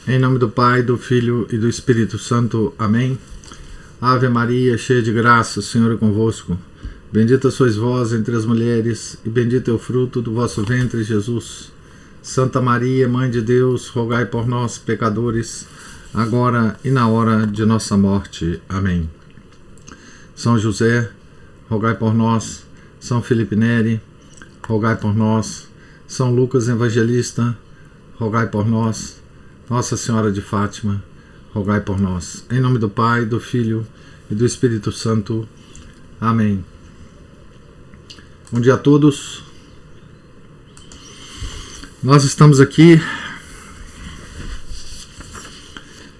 Em nome do Pai, do Filho e do Espírito Santo. Amém. Ave Maria, cheia de graça, o Senhor é convosco. Bendita sois vós entre as mulheres, e bendito é o fruto do vosso ventre, Jesus. Santa Maria, Mãe de Deus, rogai por nós, pecadores, agora e na hora de nossa morte. Amém. São José, rogai por nós. São Felipe Neri, rogai por nós. São Lucas Evangelista, rogai por nós. Nossa Senhora de Fátima, rogai por nós. Em nome do Pai, do Filho e do Espírito Santo. Amém. Bom dia a todos. Nós estamos aqui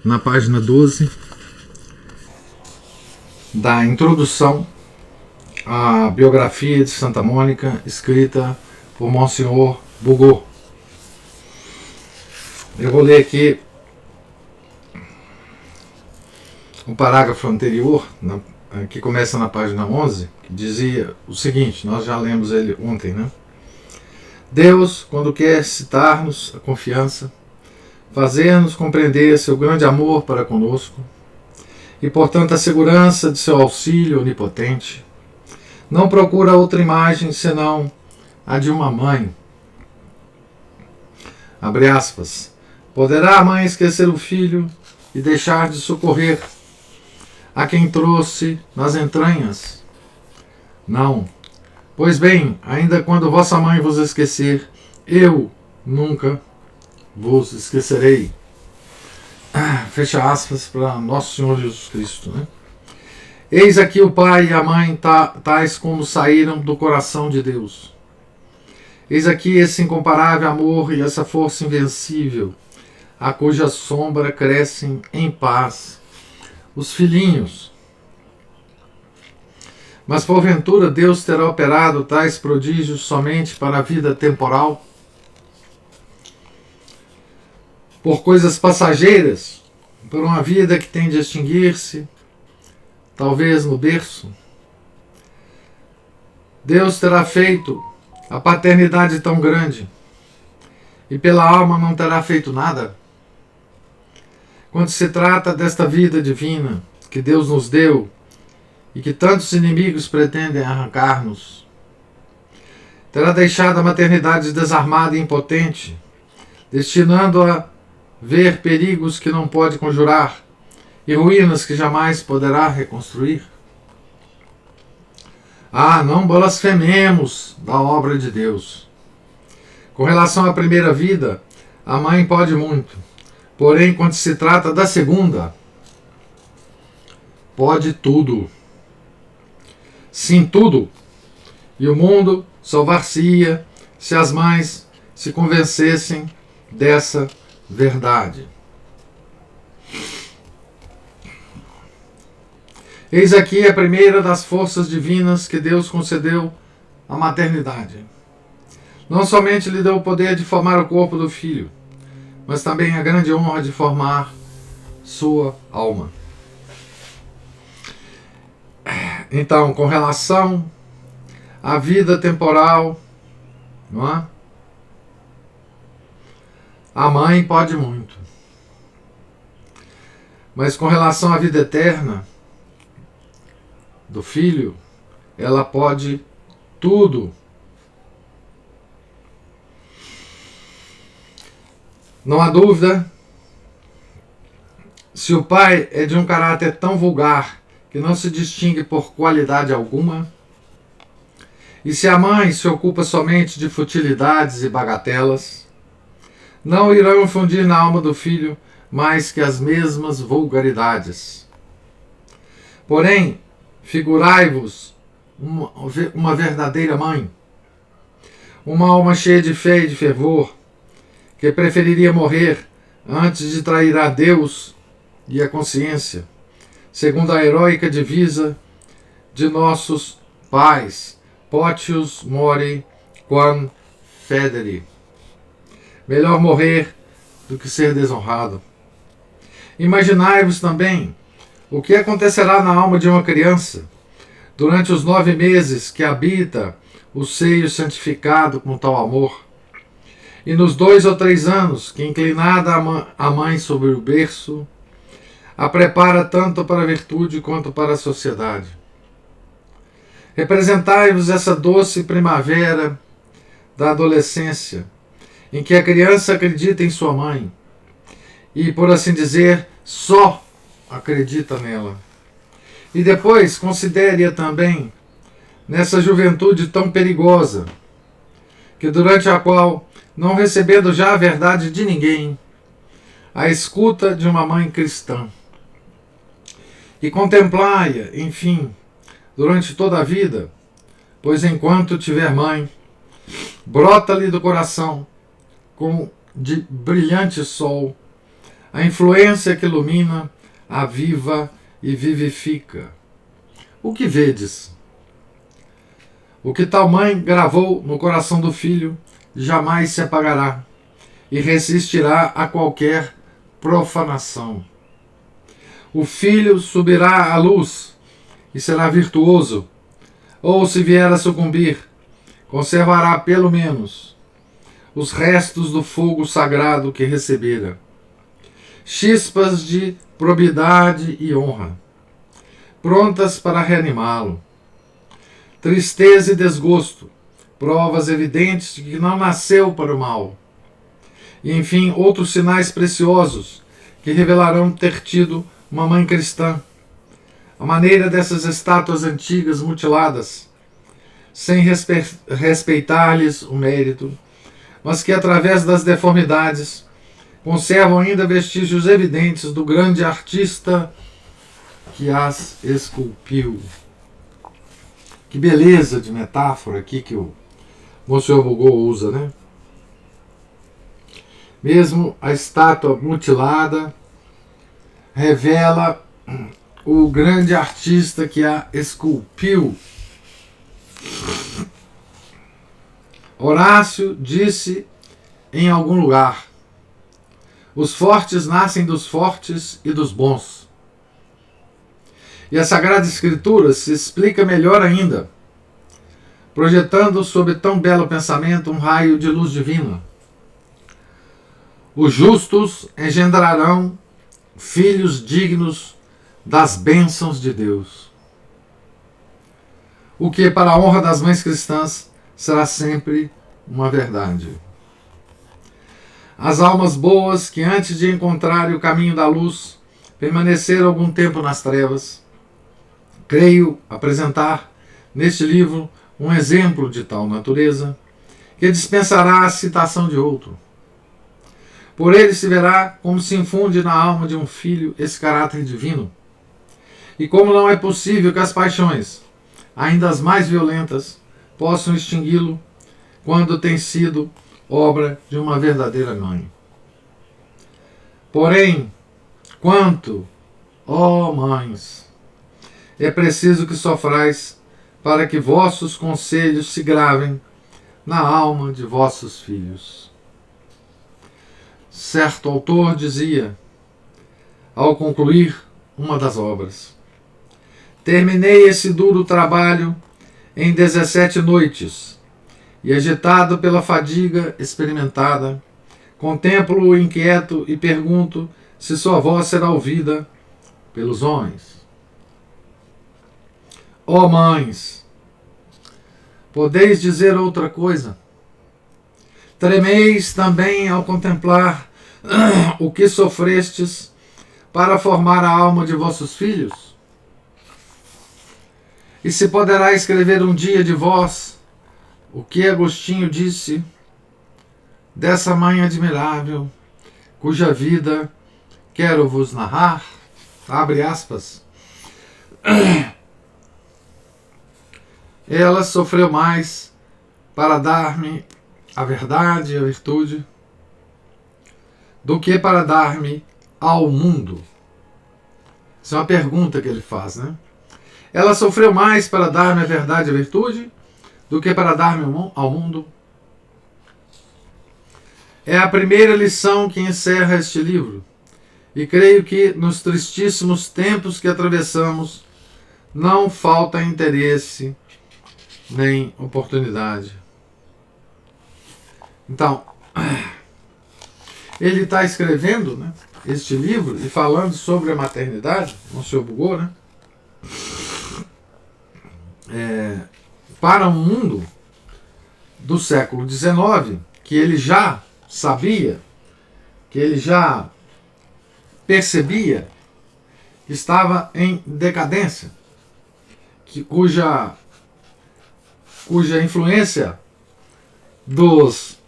na página 12 da introdução à biografia de Santa Mônica, escrita por Monsenhor Bugot. Eu vou ler aqui o parágrafo anterior, que começa na página 11, que dizia o seguinte, nós já lemos ele ontem, né? Deus, quando quer citar-nos a confiança, fazer-nos compreender seu grande amor para conosco, e portanto a segurança de seu auxílio onipotente, não procura outra imagem senão a de uma mãe. Abre aspas. Poderá a mãe esquecer o filho e deixar de socorrer a quem trouxe nas entranhas? Não. Pois bem, ainda quando vossa mãe vos esquecer, eu nunca vos esquecerei. Fecha aspas para Nosso Senhor Jesus Cristo, né? Eis aqui o pai e a mãe tais como saíram do coração de Deus. Eis aqui esse incomparável amor e essa força invencível, a cuja sombra crescem em paz os filhinhos. Mas porventura Deus terá operado tais prodígios somente para a vida temporal? Por coisas passageiras? Por uma vida que tem de extinguir-se, talvez no berço? Deus terá feito a paternidade tão grande e pela alma não terá feito nada? Quando se trata desta vida divina que Deus nos deu e que tantos inimigos pretendem arrancar-nos, terá deixado a maternidade desarmada e impotente, destinando-a a ver perigos que não pode conjurar e ruínas que jamais poderá reconstruir? Não blasfememos da obra de Deus. Com relação à primeira vida, a mãe pode muito. Porém, quando se trata da segunda, pode tudo. Sim, tudo. E o mundo salvar-se-ia se as mães se convencessem dessa verdade. Eis aqui a primeira das forças divinas que Deus concedeu à maternidade. Não somente lhe deu o poder de formar o corpo do filho, mas também a grande honra de formar sua alma. Então, com relação à vida temporal, não é? A mãe pode muito. Mas com relação à vida eterna do filho, ela pode tudo. Não há dúvida, se o pai é de um caráter tão vulgar que não se distingue por qualidade alguma, e se a mãe se ocupa somente de futilidades e bagatelas, não irão infundir na alma do filho mais que as mesmas vulgaridades. Porém, figurai-vos uma verdadeira mãe, uma alma cheia de fé e de fervor, que preferiria morrer antes de trair a Deus e a consciência, segundo a heróica divisa de nossos pais, Potius mori quam federe. Melhor morrer do que ser desonrado. Imaginai-vos também o que acontecerá na alma de uma criança durante os 9 meses que habita o seio santificado com tal amor, E nos 2 ou 3 anos que, inclinada a mãe sobre o berço, a prepara tanto para a virtude quanto para a sociedade. Representai-vos essa doce primavera da adolescência, em que a criança acredita em sua mãe e, por assim dizer, só acredita nela. E depois considere-a também nessa juventude tão perigosa, que durante a qual, não recebendo já a verdade de ninguém, a escuta de uma mãe cristã. E contemplai-a, enfim, durante toda a vida, pois enquanto tiver mãe, brota-lhe do coração, como de brilhante sol, a influência que ilumina, aviva e vivifica. O que vedes? O que tal mãe gravou no coração do filho jamais se apagará e resistirá a qualquer profanação. O filho subirá à luz e será virtuoso, ou se vier a sucumbir, conservará pelo menos os restos do fogo sagrado que recebera, chispas de probidade e honra, prontas para reanimá-lo. Tristeza e desgosto, provas evidentes de que não nasceu para o mal. E, enfim, outros sinais preciosos que revelarão ter tido uma mãe cristã, a maneira dessas estátuas antigas mutiladas, sem respeitar-lhes o mérito, mas que, através das deformidades, conservam ainda vestígios evidentes do grande artista que as esculpiu. Que beleza de metáfora aqui que o Monsieur Bugot usa, né? Mesmo a estátua mutilada revela o grande artista que a esculpiu. Horácio disse em algum lugar: os fortes nascem dos fortes e dos bons. E a Sagrada Escritura se explica melhor ainda, projetando sobre tão belo pensamento um raio de luz divina. Os justos engendrarão filhos dignos das bênçãos de Deus. O que, para a honra das mães cristãs, será sempre uma verdade. As almas boas que, antes de encontrarem o caminho da luz, permaneceram algum tempo nas trevas, creio apresentar neste livro um exemplo de tal natureza, que dispensará a citação de outro. Por ele se verá como se infunde na alma de um filho esse caráter divino, e como não é possível que as paixões, ainda as mais violentas, possam extingui-lo quando tem sido obra de uma verdadeira mãe. Porém, quanto, ó mães, é preciso que sofrais para que vossos conselhos se gravem na alma de vossos filhos. Certo autor dizia, ao concluir uma das obras: terminei esse duro trabalho em 17 noites, e agitado pela fadiga experimentada, contemplo-o inquieto e pergunto se sua voz será ouvida pelos homens. Ó mães, podeis dizer outra coisa? Tremeis também ao contemplar o que sofrestes para formar a alma de vossos filhos? E se poderá escrever um dia de vós o que Agostinho disse dessa mãe admirável, cuja vida quero vos narrar? Abre aspas. Ela sofreu mais para dar-me a verdade e a virtude do que para dar-me ao mundo. Isso é uma pergunta que ele faz, né? Ela sofreu mais para dar-me a verdade e a virtude do que para dar-me ao mundo. É a primeira lição que encerra este livro, e creio que nos tristíssimos tempos que atravessamos não falta interesse nem oportunidade. Então, ele está escrevendo, né, este livro e falando sobre a maternidade, o Sr. Bugou, né, para um mundo do século XIX, que ele já sabia, que ele já percebia que estava em decadência, cuja influência dos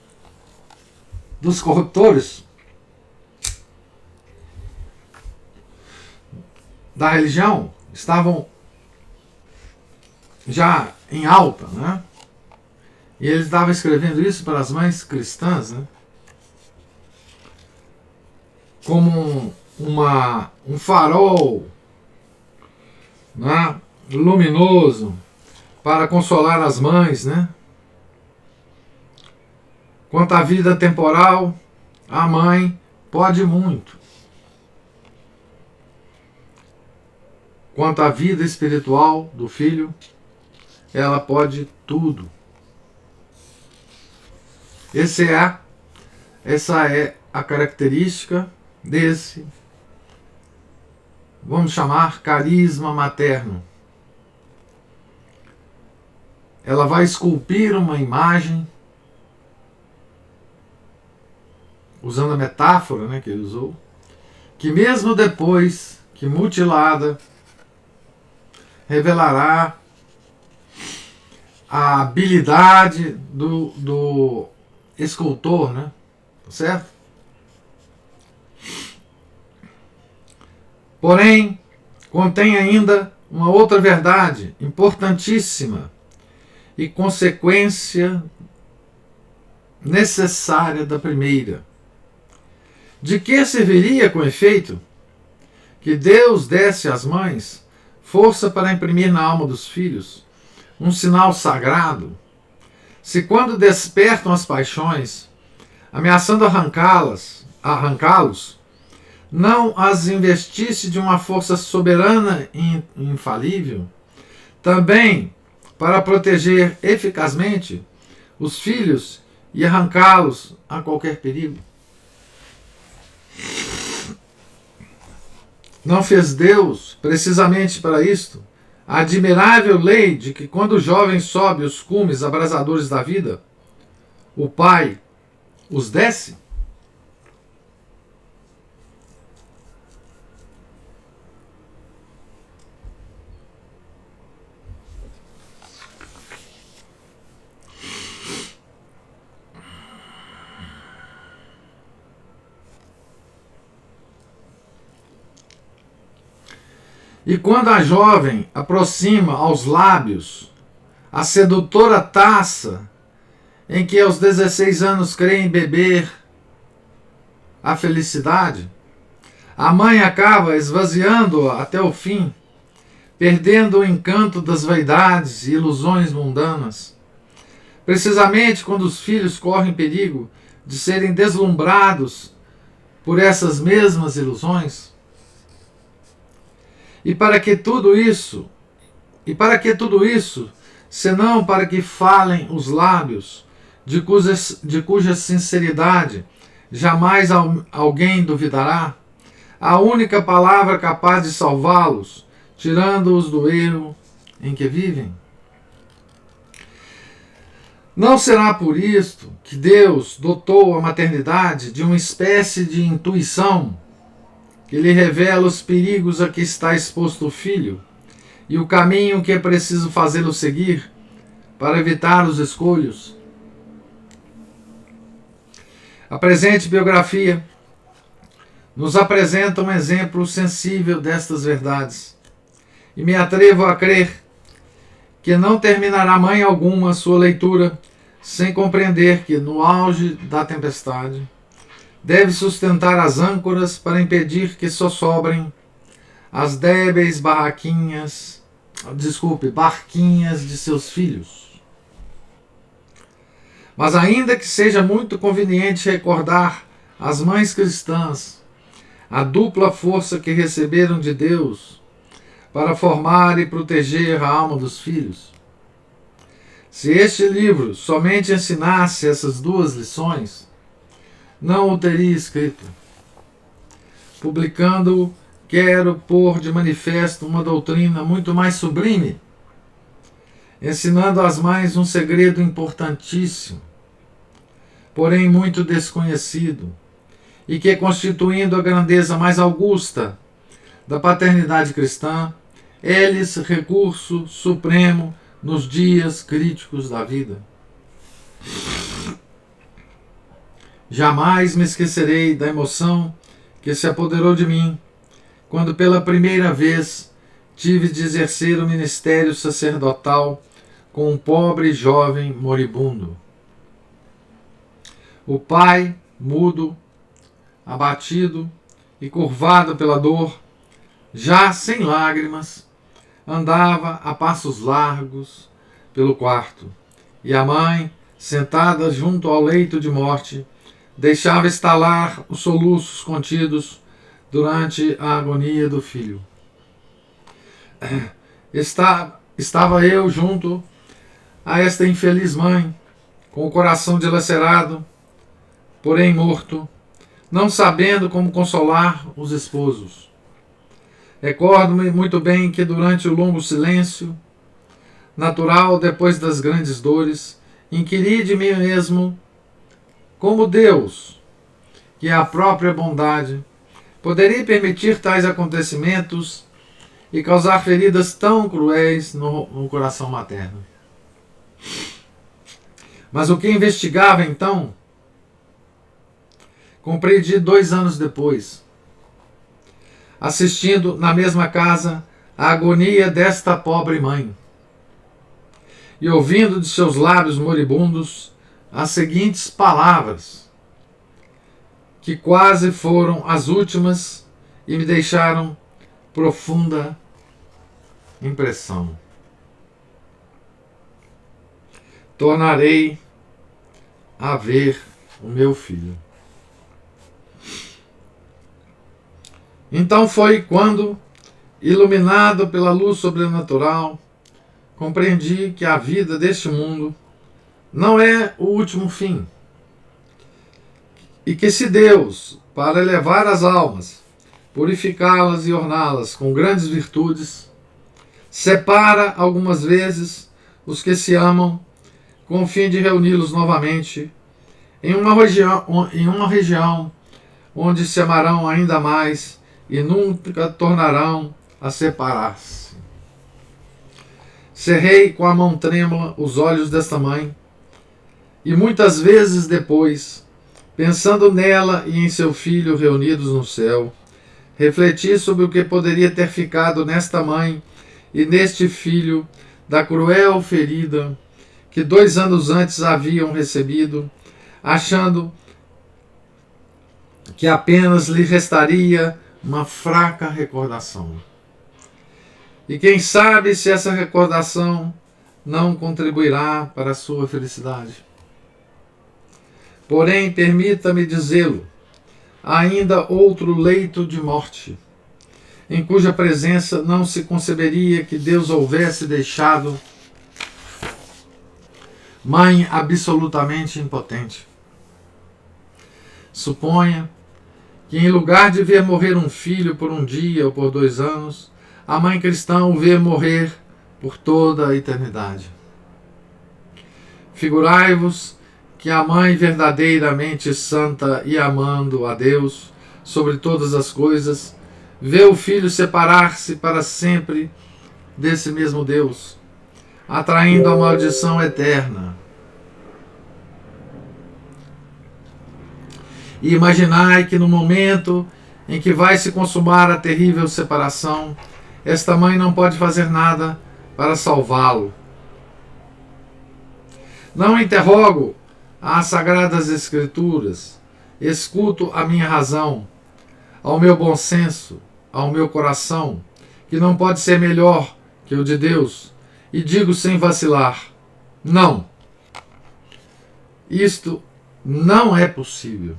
corruptores da religião estavam já em alta, né? E ele estava escrevendo isso para as mães cristãs, né? Como um farol, né, luminoso para consolar as mães, né? Quanto à vida temporal, a mãe pode muito. Quanto à vida espiritual do filho, ela pode tudo. Essa é a característica desse, vamos chamar, carisma materno. Ela vai esculpir uma imagem, usando a metáfora, né, que ele usou, que mesmo depois que mutilada, revelará a habilidade do escultor, né? Certo? Porém, contém ainda uma outra verdade importantíssima e consequência necessária da primeira. De que serviria, com efeito, que Deus desse às mães força para imprimir na alma dos filhos um sinal sagrado, se quando despertam as paixões, ameaçando arrancá-los, não as investisse de uma força soberana e infalível, também para proteger eficazmente os filhos e arrancá-los a qualquer perigo? Não fez Deus, precisamente para isto, a admirável lei de que quando o jovem sobe os cumes abrasadores da vida, o Pai os desce? E quando a jovem aproxima aos lábios a sedutora taça em que aos 16 anos creem beber a felicidade, a mãe acaba esvaziando-a até o fim, perdendo o encanto das vaidades e ilusões mundanas. Precisamente quando os filhos correm perigo de serem deslumbrados por essas mesmas ilusões. E para que tudo isso, senão para que falem os lábios, de cuja sinceridade jamais alguém duvidará, a única palavra capaz de salvá-los, tirando-os do erro em que vivem? Não será por isto que Deus dotou a maternidade de uma espécie de intuição que lhe revela os perigos a que está exposto o filho e o caminho que é preciso fazê-lo seguir para evitar os escolhos? A presente biografia nos apresenta um exemplo sensível destas verdades, e me atrevo a crer que não terminará mãe alguma sua leitura sem compreender que, no auge da tempestade, deve sustentar as âncoras para impedir que só sobrem as débeis barquinhas de seus filhos. Mas ainda que seja muito conveniente recordar às mães cristãs a dupla força que receberam de Deus para formar e proteger a alma dos filhos, se este livro somente ensinasse essas duas lições, não o teria escrito. Publicando-o, quero pôr de manifesto uma doutrina muito mais sublime, ensinando às mães um segredo importantíssimo, porém muito desconhecido, e que, constituindo a grandeza mais augusta da paternidade cristã, é-lhes recurso supremo nos dias críticos da vida. Jamais me esquecerei da emoção que se apoderou de mim quando pela primeira vez tive de exercer o ministério sacerdotal com um pobre jovem moribundo. O pai, mudo, abatido e curvado pela dor, já sem lágrimas, andava a passos largos pelo quarto, e a mãe, sentada junto ao leito de morte, deixava estalar os soluços contidos durante a agonia do filho. Estava eu junto a esta infeliz mãe, com o coração dilacerado, porém morto, não sabendo como consolar os esposos. Recordo-me muito bem que durante o longo silêncio, natural depois das grandes dores, inquiri de mim mesmo como Deus, que é a própria bondade, poderia permitir tais acontecimentos e causar feridas tão cruéis no coração materno. Mas o que investigava então, compreendi 2 anos depois, assistindo na mesma casa a agonia desta pobre mãe, e ouvindo de seus lábios moribundos as seguintes palavras, que quase foram as últimas e me deixaram profunda impressão. Tornarei a ver o meu filho. Então foi quando, iluminado pela luz sobrenatural, compreendi que a vida deste mundo não é o último fim, e que se Deus, para elevar as almas, purificá-las e orná-las com grandes virtudes, separa algumas vezes os que se amam com o fim de reuni-los novamente em uma região onde se amarão ainda mais e nunca tornarão a separar-se. Cerrei com a mão trêmula os olhos desta mãe e muitas vezes depois, pensando nela e em seu filho reunidos no céu, refleti sobre o que poderia ter ficado nesta mãe e neste filho da cruel ferida que 2 anos antes haviam recebido, achando que apenas lhe restaria uma fraca recordação. E quem sabe se essa recordação não contribuirá para a sua felicidade. Porém, permita-me dizê-lo, ainda outro leito de morte, em cuja presença não se conceberia que Deus houvesse deixado mãe absolutamente impotente. Suponha que, em lugar de ver morrer um filho por um dia ou por 2 anos, a mãe cristã o vê morrer por toda a eternidade. Figurai-vos que a mãe verdadeiramente santa e amando a Deus sobre todas as coisas, vê o filho separar-se para sempre desse mesmo Deus, atraindo a maldição eterna. E imaginai que no momento em que vai se consumar a terrível separação, esta mãe não pode fazer nada para salvá-lo. Não interrogo às sagradas escrituras, escuto a minha razão, ao meu bom senso, ao meu coração, que não pode ser melhor que o de Deus, e digo sem vacilar: não, isto não é possível.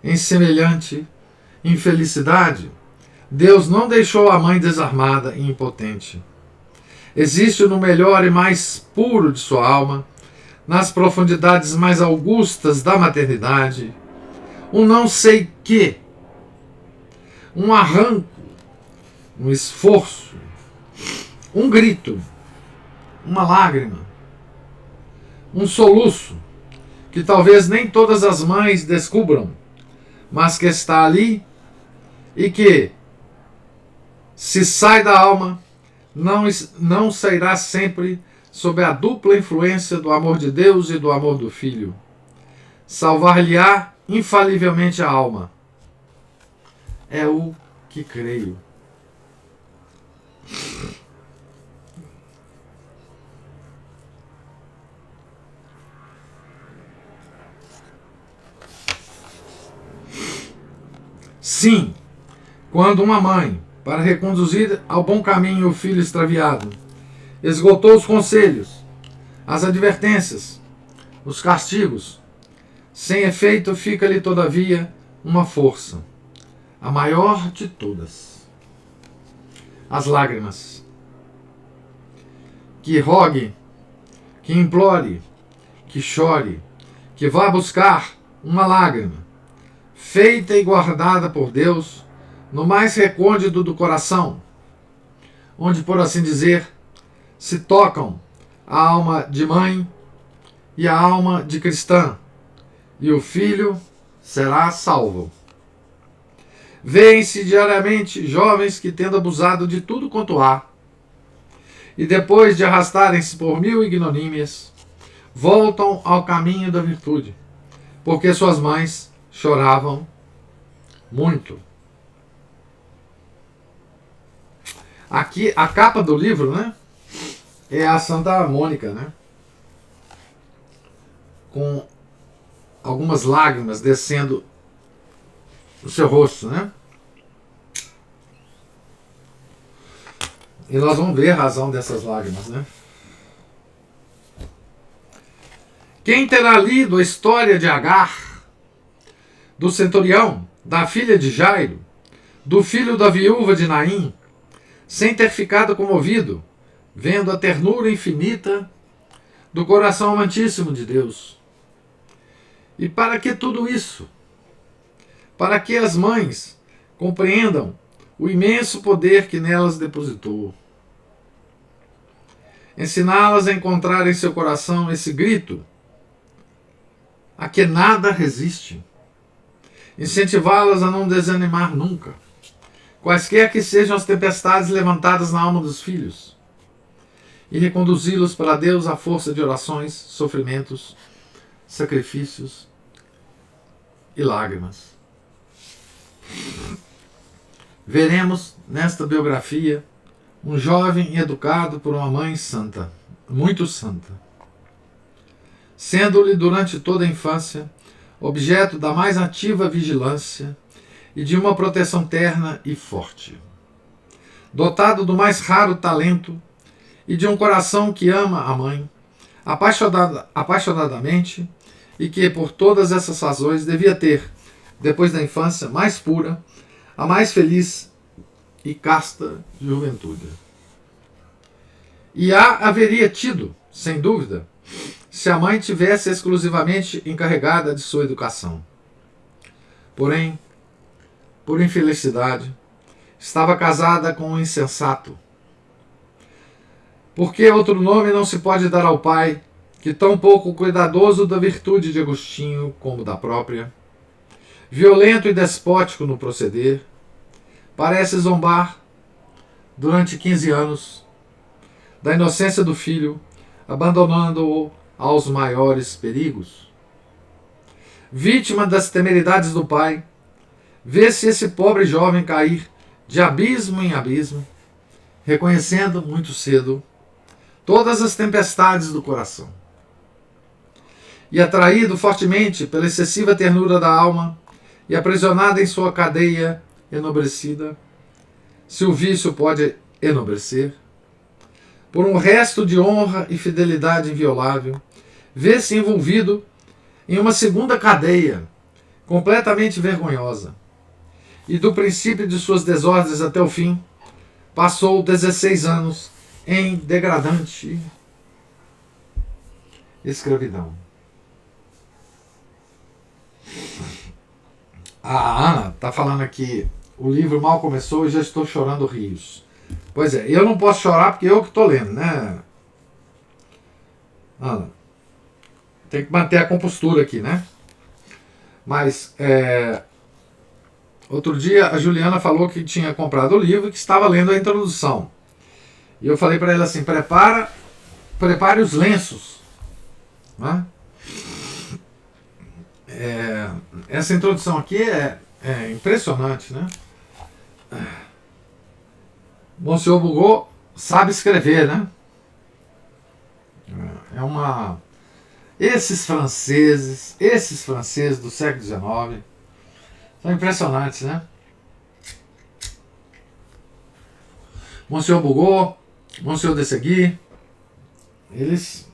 Em semelhante infelicidade, Deus não deixou a mãe desarmada e impotente. Existe no melhor e mais puro de sua alma, nas profundidades mais augustas da maternidade, um não sei que, um arranco, um esforço, um grito, uma lágrima, um soluço, que talvez nem todas as mães descubram, mas que está ali e que, se sai da alma, não sairá sempre sob a dupla influência do amor de Deus e do amor do Filho. Salvar-lhe-á infalivelmente a alma. É o que creio. Sim, quando uma mãe, para reconduzir ao bom caminho o filho extraviado, esgotou os conselhos, as advertências, os castigos, sem efeito fica-lhe todavia uma força, a maior de todas: as lágrimas. Que rogue, que implore, que chore, que vá buscar uma lágrima, feita e guardada por Deus no mais recôndito do coração, onde, por assim dizer, se tocam a alma de mãe e a alma de cristã, e o filho será salvo. Vêem-se diariamente jovens que, tendo abusado de tudo quanto há, e depois de arrastarem-se por 1000 ignomínias, voltam ao caminho da virtude, porque suas mães choravam muito. Aqui, a capa do livro, né, é a Santa Mônica, né, com algumas lágrimas descendo no seu rosto, né? E nós vamos ver a razão dessas lágrimas, né? Quem terá lido a história de Agar, do centurião, da filha de Jairo, do filho da viúva de Naim, sem ter ficado comovido, vendo a ternura infinita do coração amantíssimo de Deus? E para que tudo isso? Para que as mães compreendam o imenso poder que nelas depositou. Ensiná-las a encontrar em seu coração esse grito a que nada resiste. Incentivá-las a não desanimar nunca, quaisquer que sejam as tempestades levantadas na alma dos filhos, e reconduzi-los para Deus à força de orações, sofrimentos, sacrifícios e lágrimas. Veremos nesta biografia um jovem educado por uma mãe santa, muito santa, sendo-lhe durante toda a infância objeto da mais ativa vigilância e de uma proteção terna e forte, dotado do mais raro talento e de um coração que ama a mãe apaixonadamente, e que por todas essas razões devia ter, depois da infância mais pura, a mais feliz e casta juventude. E a haveria tido, sem dúvida, se a mãe tivesse exclusivamente encarregada de sua educação. Porém, por infelicidade, estava casada com um insensato. Porque outro nome não se pode dar ao pai, que tão pouco cuidadoso da virtude de Agostinho como da própria, violento e despótico no proceder, parece zombar, durante 15 anos, da inocência do filho, abandonando-o aos maiores perigos. Vítima das temeridades do pai, vê-se esse pobre jovem cair de abismo em abismo, reconhecendo muito cedo todas as tempestades do coração. E atraído fortemente pela excessiva ternura da alma e aprisionado em sua cadeia enobrecida, se o vício pode enobrecer, por um resto de honra e fidelidade inviolável, vê-se envolvido em uma segunda cadeia, completamente vergonhosa. E do princípio de suas desordens até o fim, passou 16 anos em degradante escravidão. A Ana está falando aqui, o livro mal começou e já estou chorando rios. Pois é, eu não posso chorar porque eu que estou lendo, né, Ana? Tem que manter a compostura aqui, né? Mas, outro dia a Juliana falou que tinha comprado o livro e que estava lendo a introdução. E eu falei para ela assim, prepare os lenços, né? Essa introdução aqui é impressionante, né? Monsieur Bugot sabe escrever, né? É uma... Esses franceses do século XIX são impressionantes, né? Monsieur Bugot, Monsieur de Seguy, eles...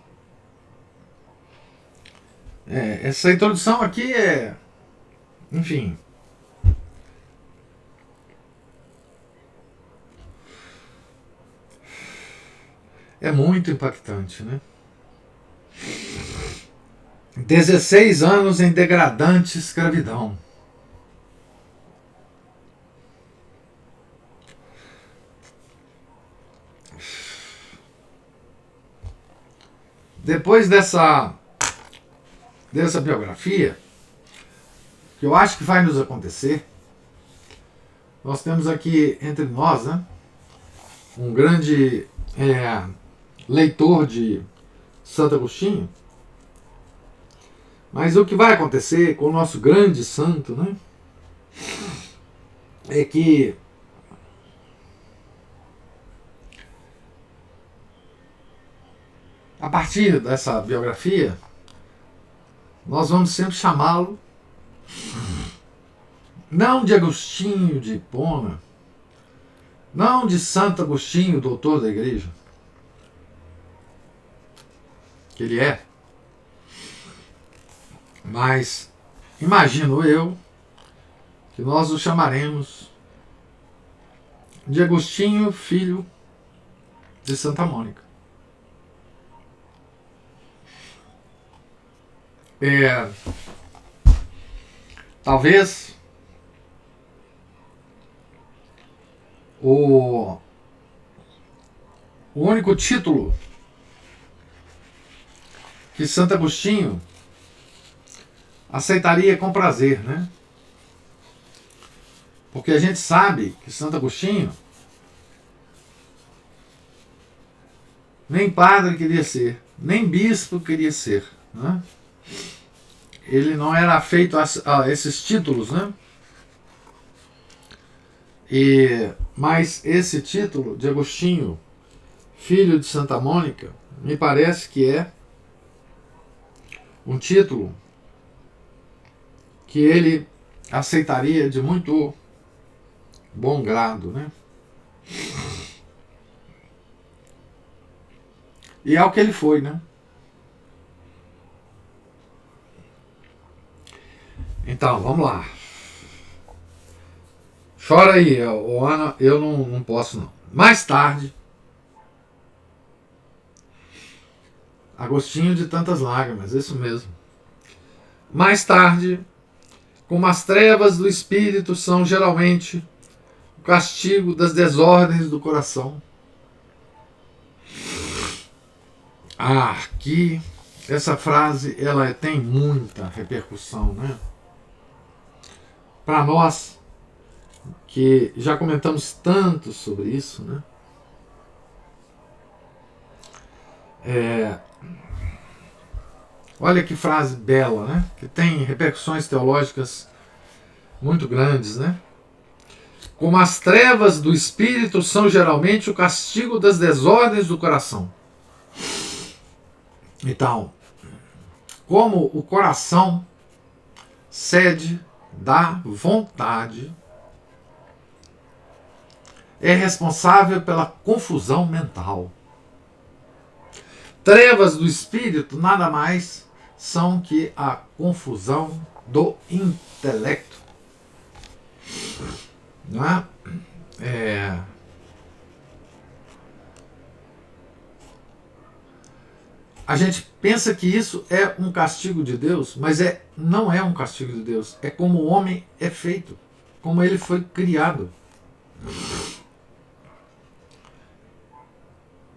essa introdução aqui enfim... É muito impactante, né? 16 anos em degradante escravidão. Depois dessa biografia, que eu acho que vai nos acontecer, nós temos aqui entre nós, né, um grande leitor de Santo Agostinho, mas o que vai acontecer com o nosso grande santo, né, é que a partir dessa biografia nós vamos sempre chamá-lo não de Agostinho de Hipona, não de Santo Agostinho, doutor da igreja, que ele é, mas imagino eu que nós o chamaremos de Agostinho, filho de Santa Mônica. Talvez o único título que Santo Agostinho aceitaria com prazer, né? Porque a gente sabe que Santo Agostinho nem padre queria ser, nem bispo queria ser, né? Ele não era afeito a esses títulos, né? Mas esse título de Agostinho, filho de Santa Mônica, me parece que é um título que ele aceitaria de muito bom grado, né? E é o que ele foi, né? Então, vamos lá. Chora aí, Ana, eu não posso não. Mais tarde, Agostinho de tantas lágrimas, isso mesmo. Mais tarde, como as trevas do espírito são geralmente o castigo das desordens do coração. Aqui, essa frase, ela tem muita repercussão, né? Para nós, que já comentamos tanto sobre isso, né? Olha que frase bela, né? Que tem repercussões teológicas muito grandes, né? Como as trevas do espírito são geralmente o castigo das desordens do coração. Então, como o coração cede da vontade, é responsável pela confusão mental. Trevas do espírito nada mais são que a confusão do intelecto. Não é? A gente pensa que isso é um castigo de Deus, mas não é um castigo de Deus. É como o homem é feito, como ele foi criado.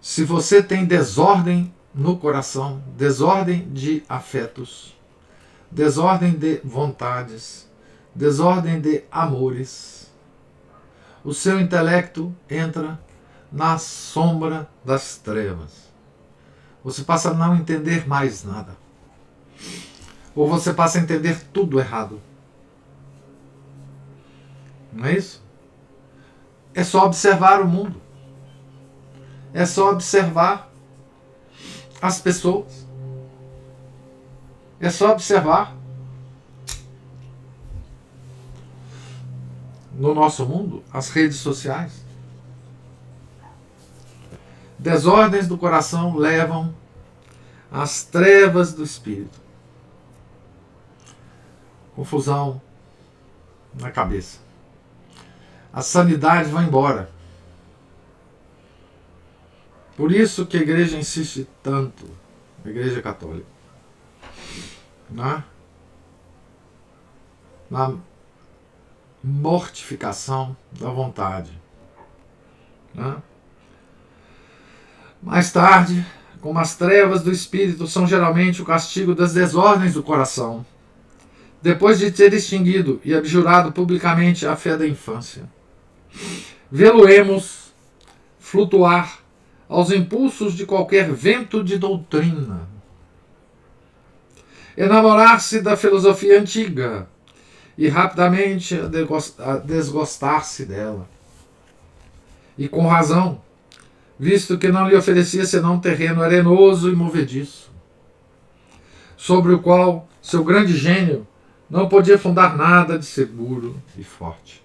Se você tem desordem no coração, desordem de afetos, desordem de vontades, desordem de amores, o seu intelecto entra na sombra das trevas. Você passa a não entender mais nada. Ou você passa a entender tudo errado. Não é isso? É só observar o mundo. É só observar as pessoas. É só observar no nosso mundo as redes sociais. Desordens do coração levam às trevas do espírito. Confusão na cabeça. A sanidade vai embora. Por isso que a igreja insiste tanto, a igreja católica, na mortificação da vontade. Né? Mais tarde, como as trevas do espírito são geralmente o castigo das desordens do coração, depois de ter extinguido e abjurado publicamente a fé da infância, vê-lo-emos flutuar aos impulsos de qualquer vento de doutrina, enamorar-se da filosofia antiga e rapidamente a desgostar-se dela. E com razão, visto que não lhe oferecia senão um terreno arenoso e movediço, sobre o qual seu grande gênio não podia fundar nada de seguro e forte.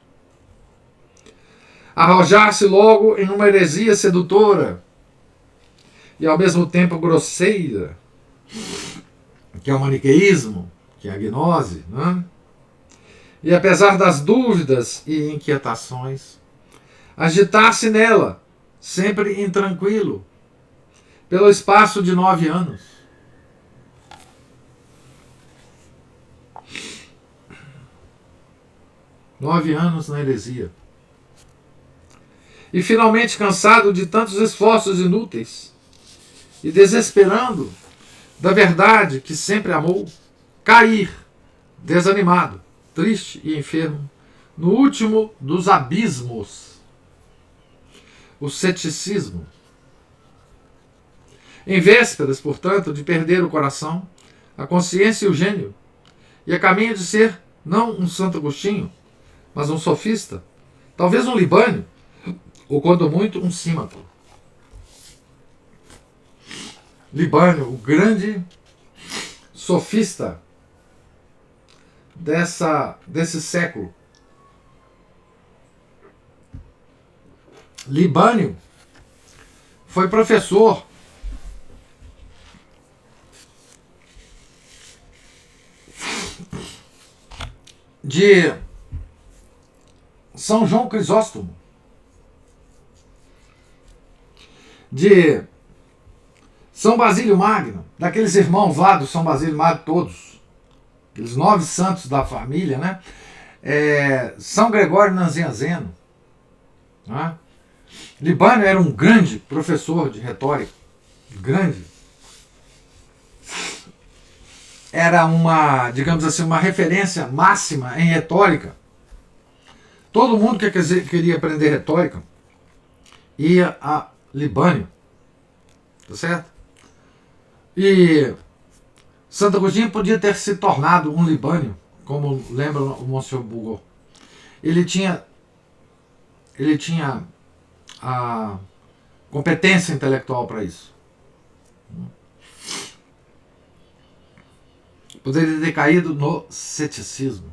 Arrojar-se logo em uma heresia sedutora e ao mesmo tempo grosseira, que é o maniqueísmo, que é a gnose, né? E apesar das dúvidas e inquietações, agitar-se nela, sempre intranquilo, pelo espaço de 9 anos. Nove anos na heresia. E finalmente, cansado de tantos esforços inúteis e desesperando da verdade que sempre amou, cair, desanimado, triste e enfermo, no último dos abismos, o ceticismo. Em vésperas, portanto, de perder o coração, a consciência e o gênio, e a caminho de ser não um Santo Agostinho, mas um sofista, talvez um Libânio, ou quando muito um Símaco. Libânio, o grande sofista desse século. Libânio foi professor de São João Crisóstomo, de São Basílio Magno, daqueles irmãos lá do São Basílio Magno todos, aqueles 9 santos da família, né? São Gregório Nazianzeno. Né? Libânio era um grande professor de retórica, grande. Era uma, digamos assim, uma referência máxima em retórica. Todo mundo que queria aprender retórica ia a Libânio. Tá certo? E Santo Agostinho podia ter se tornado um Libânio, como lembra o Monsieur Bugot. Ele tinha a competência intelectual para isso. Poderia ter caído no ceticismo,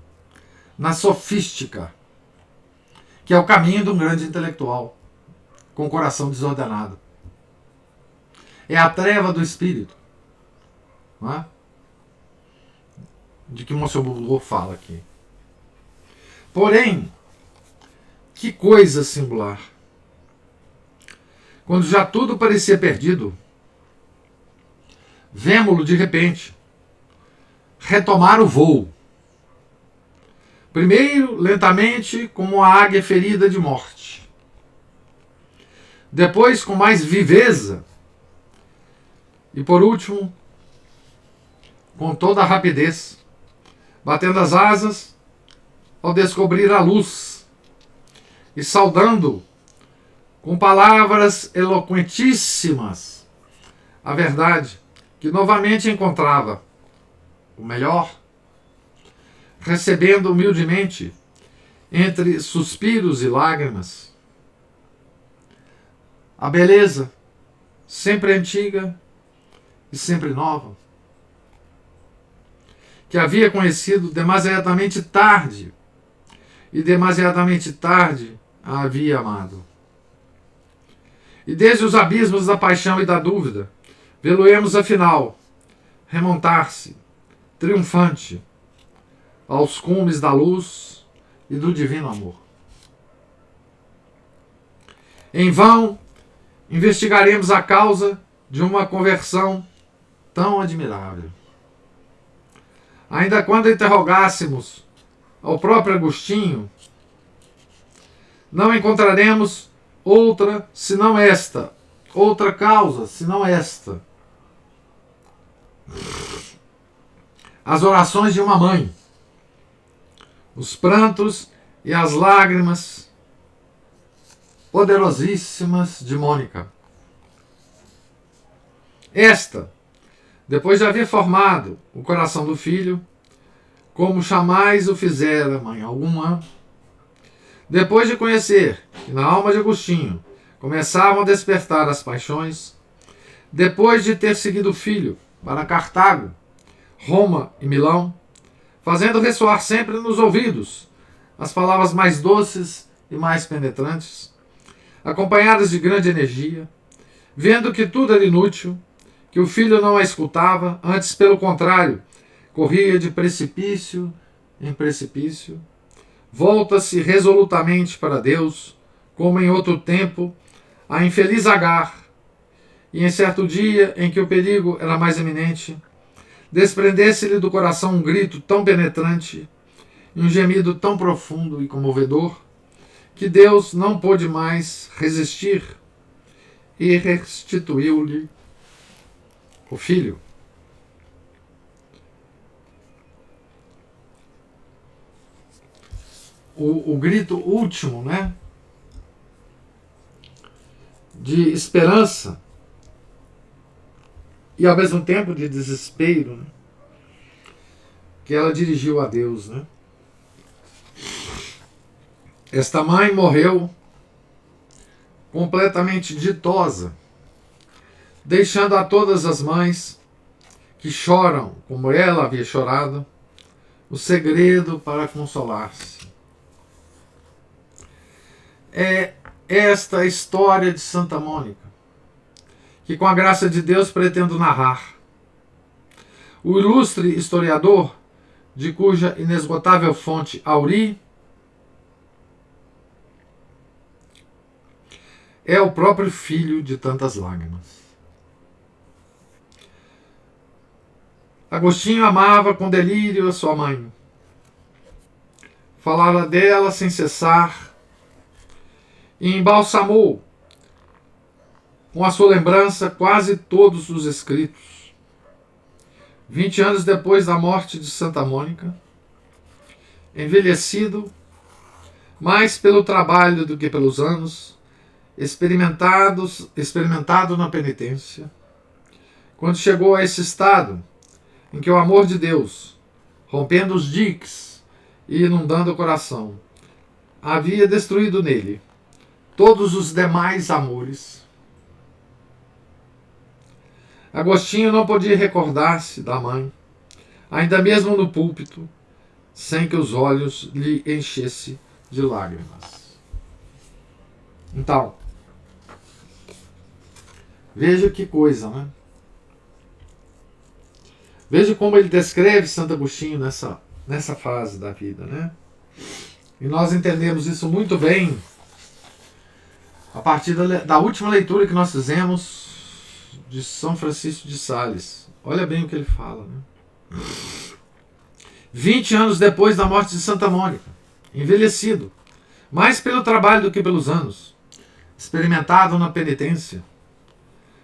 na sofística, que é o caminho de um grande intelectual, com o coração desordenado. É a treva do espírito, não é? De que o Monsieur Bugot fala aqui. Porém, que coisa singular. Quando já tudo parecia perdido, vemo-lo de repente retomar o voo. Primeiro, lentamente, como uma águia ferida de morte. Depois, com mais viveza. E por último, com toda a rapidez, batendo as asas ao descobrir a luz e saudando com palavras eloquentíssimas a verdade que novamente encontrava o melhor, recebendo humildemente, entre suspiros e lágrimas, a beleza sempre antiga e sempre nova, que havia conhecido demasiadamente tarde e demasiadamente tarde a havia amado. E desde os abismos da paixão e da dúvida, vê-lo-emos afinal remontar-se, triunfante, aos cumes da luz e do divino amor. Em vão, investigaremos a causa de uma conversão tão admirável. Ainda quando interrogássemos ao próprio Agostinho, não encontraremos outra senão esta, outra causa senão esta. As orações de uma mãe, os prantos e as lágrimas poderosíssimas de Mônica. Esta, depois de haver formado o coração do filho, como jamais o fizera mãe alguma, depois de conhecer que na alma de Agostinho começavam a despertar as paixões, depois de ter seguido o filho para Cartago, Roma e Milão, fazendo ressoar sempre nos ouvidos as palavras mais doces e mais penetrantes, acompanhadas de grande energia, vendo que tudo era inútil, que o filho não a escutava, antes, pelo contrário, corria de precipício em precipício, volta-se resolutamente para Deus, como em outro tempo, a infeliz Agar, e em certo dia em que o perigo era mais iminente, desprendesse-lhe do coração um grito tão penetrante e um gemido tão profundo e comovedor, que Deus não pôde mais resistir e restituiu-lhe o filho. O grito último, né, de esperança e ao mesmo tempo de desespero, né, que ela dirigiu a Deus, né? Esta mãe morreu completamente ditosa, deixando a todas as mães que choram como ela havia chorado o segredo para consolar-se. É esta a história de Santa Mônica, que com a graça de Deus pretendo narrar. O ilustre historiador, de cuja inesgotável fonte auri, é o próprio filho de tantas lágrimas. Agostinho amava com delírio a sua mãe. Falava dela sem cessar e embalsamou com a sua lembrança quase todos os escritos. 20 anos depois da morte de Santa Mônica, envelhecido mais pelo trabalho do que pelos anos, experimentado na penitência, quando chegou a esse estado em que o amor de Deus, rompendo os diques e inundando o coração, havia destruído nele todos os demais amores, Agostinho não podia recordar-se da mãe, ainda mesmo no púlpito, sem que os olhos lhe enchessem de lágrimas. Então, veja que coisa, né? Veja como ele descreve Santo Agostinho nessa fase da vida, né? E nós entendemos isso muito bem a partir da última leitura que nós fizemos de São Francisco de Sales. Olha bem o que ele fala, né? 20 anos depois da morte de Santa Mônica, envelhecido, mais pelo trabalho do que pelos anos, experimentado na penitência,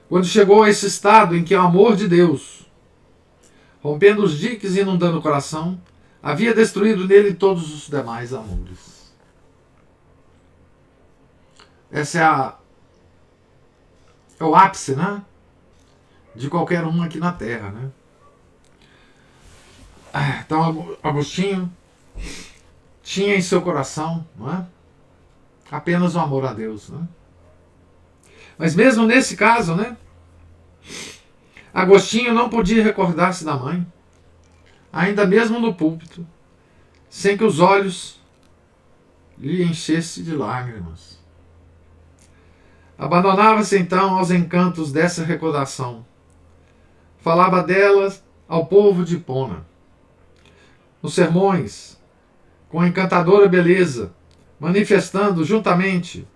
quando chegou a esse estado em que o amor de Deus, rompendo os diques e inundando o coração, havia destruído nele todos os demais amores. Essa é o ápice, né? De qualquer um aqui na Terra, né? Então, Agostinho tinha em seu coração, não é? Apenas o amor a Deus, né? Mas mesmo nesse caso, né? Agostinho não podia recordar-se da mãe, ainda mesmo no púlpito, sem que os olhos lhe enchessem de lágrimas. Abandonava-se então aos encantos dessa recordação. Falava delas ao povo de Hipona. Nos sermões, com encantadora beleza, manifestando juntamente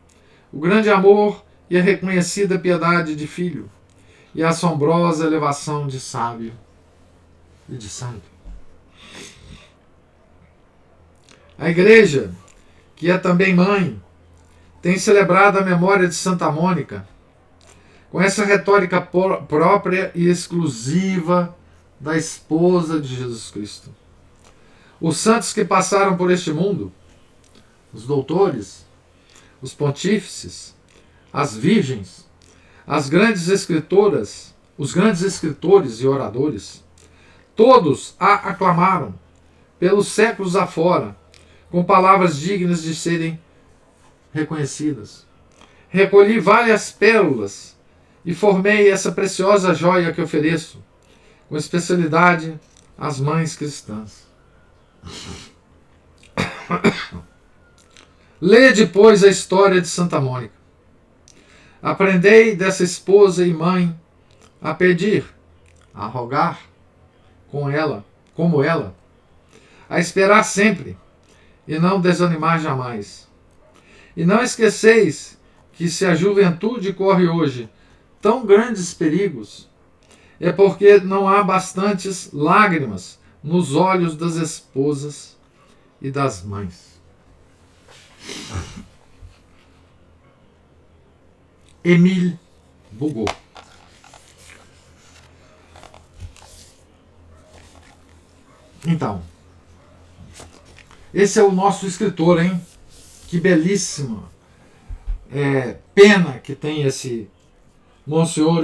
o grande amor e a reconhecida piedade de filho e a assombrosa elevação de sábio e de santo. A Igreja, que é também mãe, tem celebrado a memória de Santa Mônica com essa retórica própria e exclusiva da esposa de Jesus Cristo. Os santos que passaram por este mundo, os doutores, os pontífices, as virgens, as grandes escritoras, os grandes escritores e oradores, todos a aclamaram pelos séculos afora, com palavras dignas de serem reconhecidas. Recolhi várias pérolas e formei essa preciosa joia que ofereço, com especialidade às mães cristãs. Lê depois a história de Santa Mônica. Aprendei dessa esposa e mãe a pedir, a rogar com ela, como ela, a esperar sempre e não desanimar jamais. E não esqueceis que se a juventude corre hoje tão grandes perigos, é porque não há bastantes lágrimas nos olhos das esposas e das mães. Émile Bugot. Então, esse é o nosso escritor, hein? Que belíssima pena que tem esse Monsenhor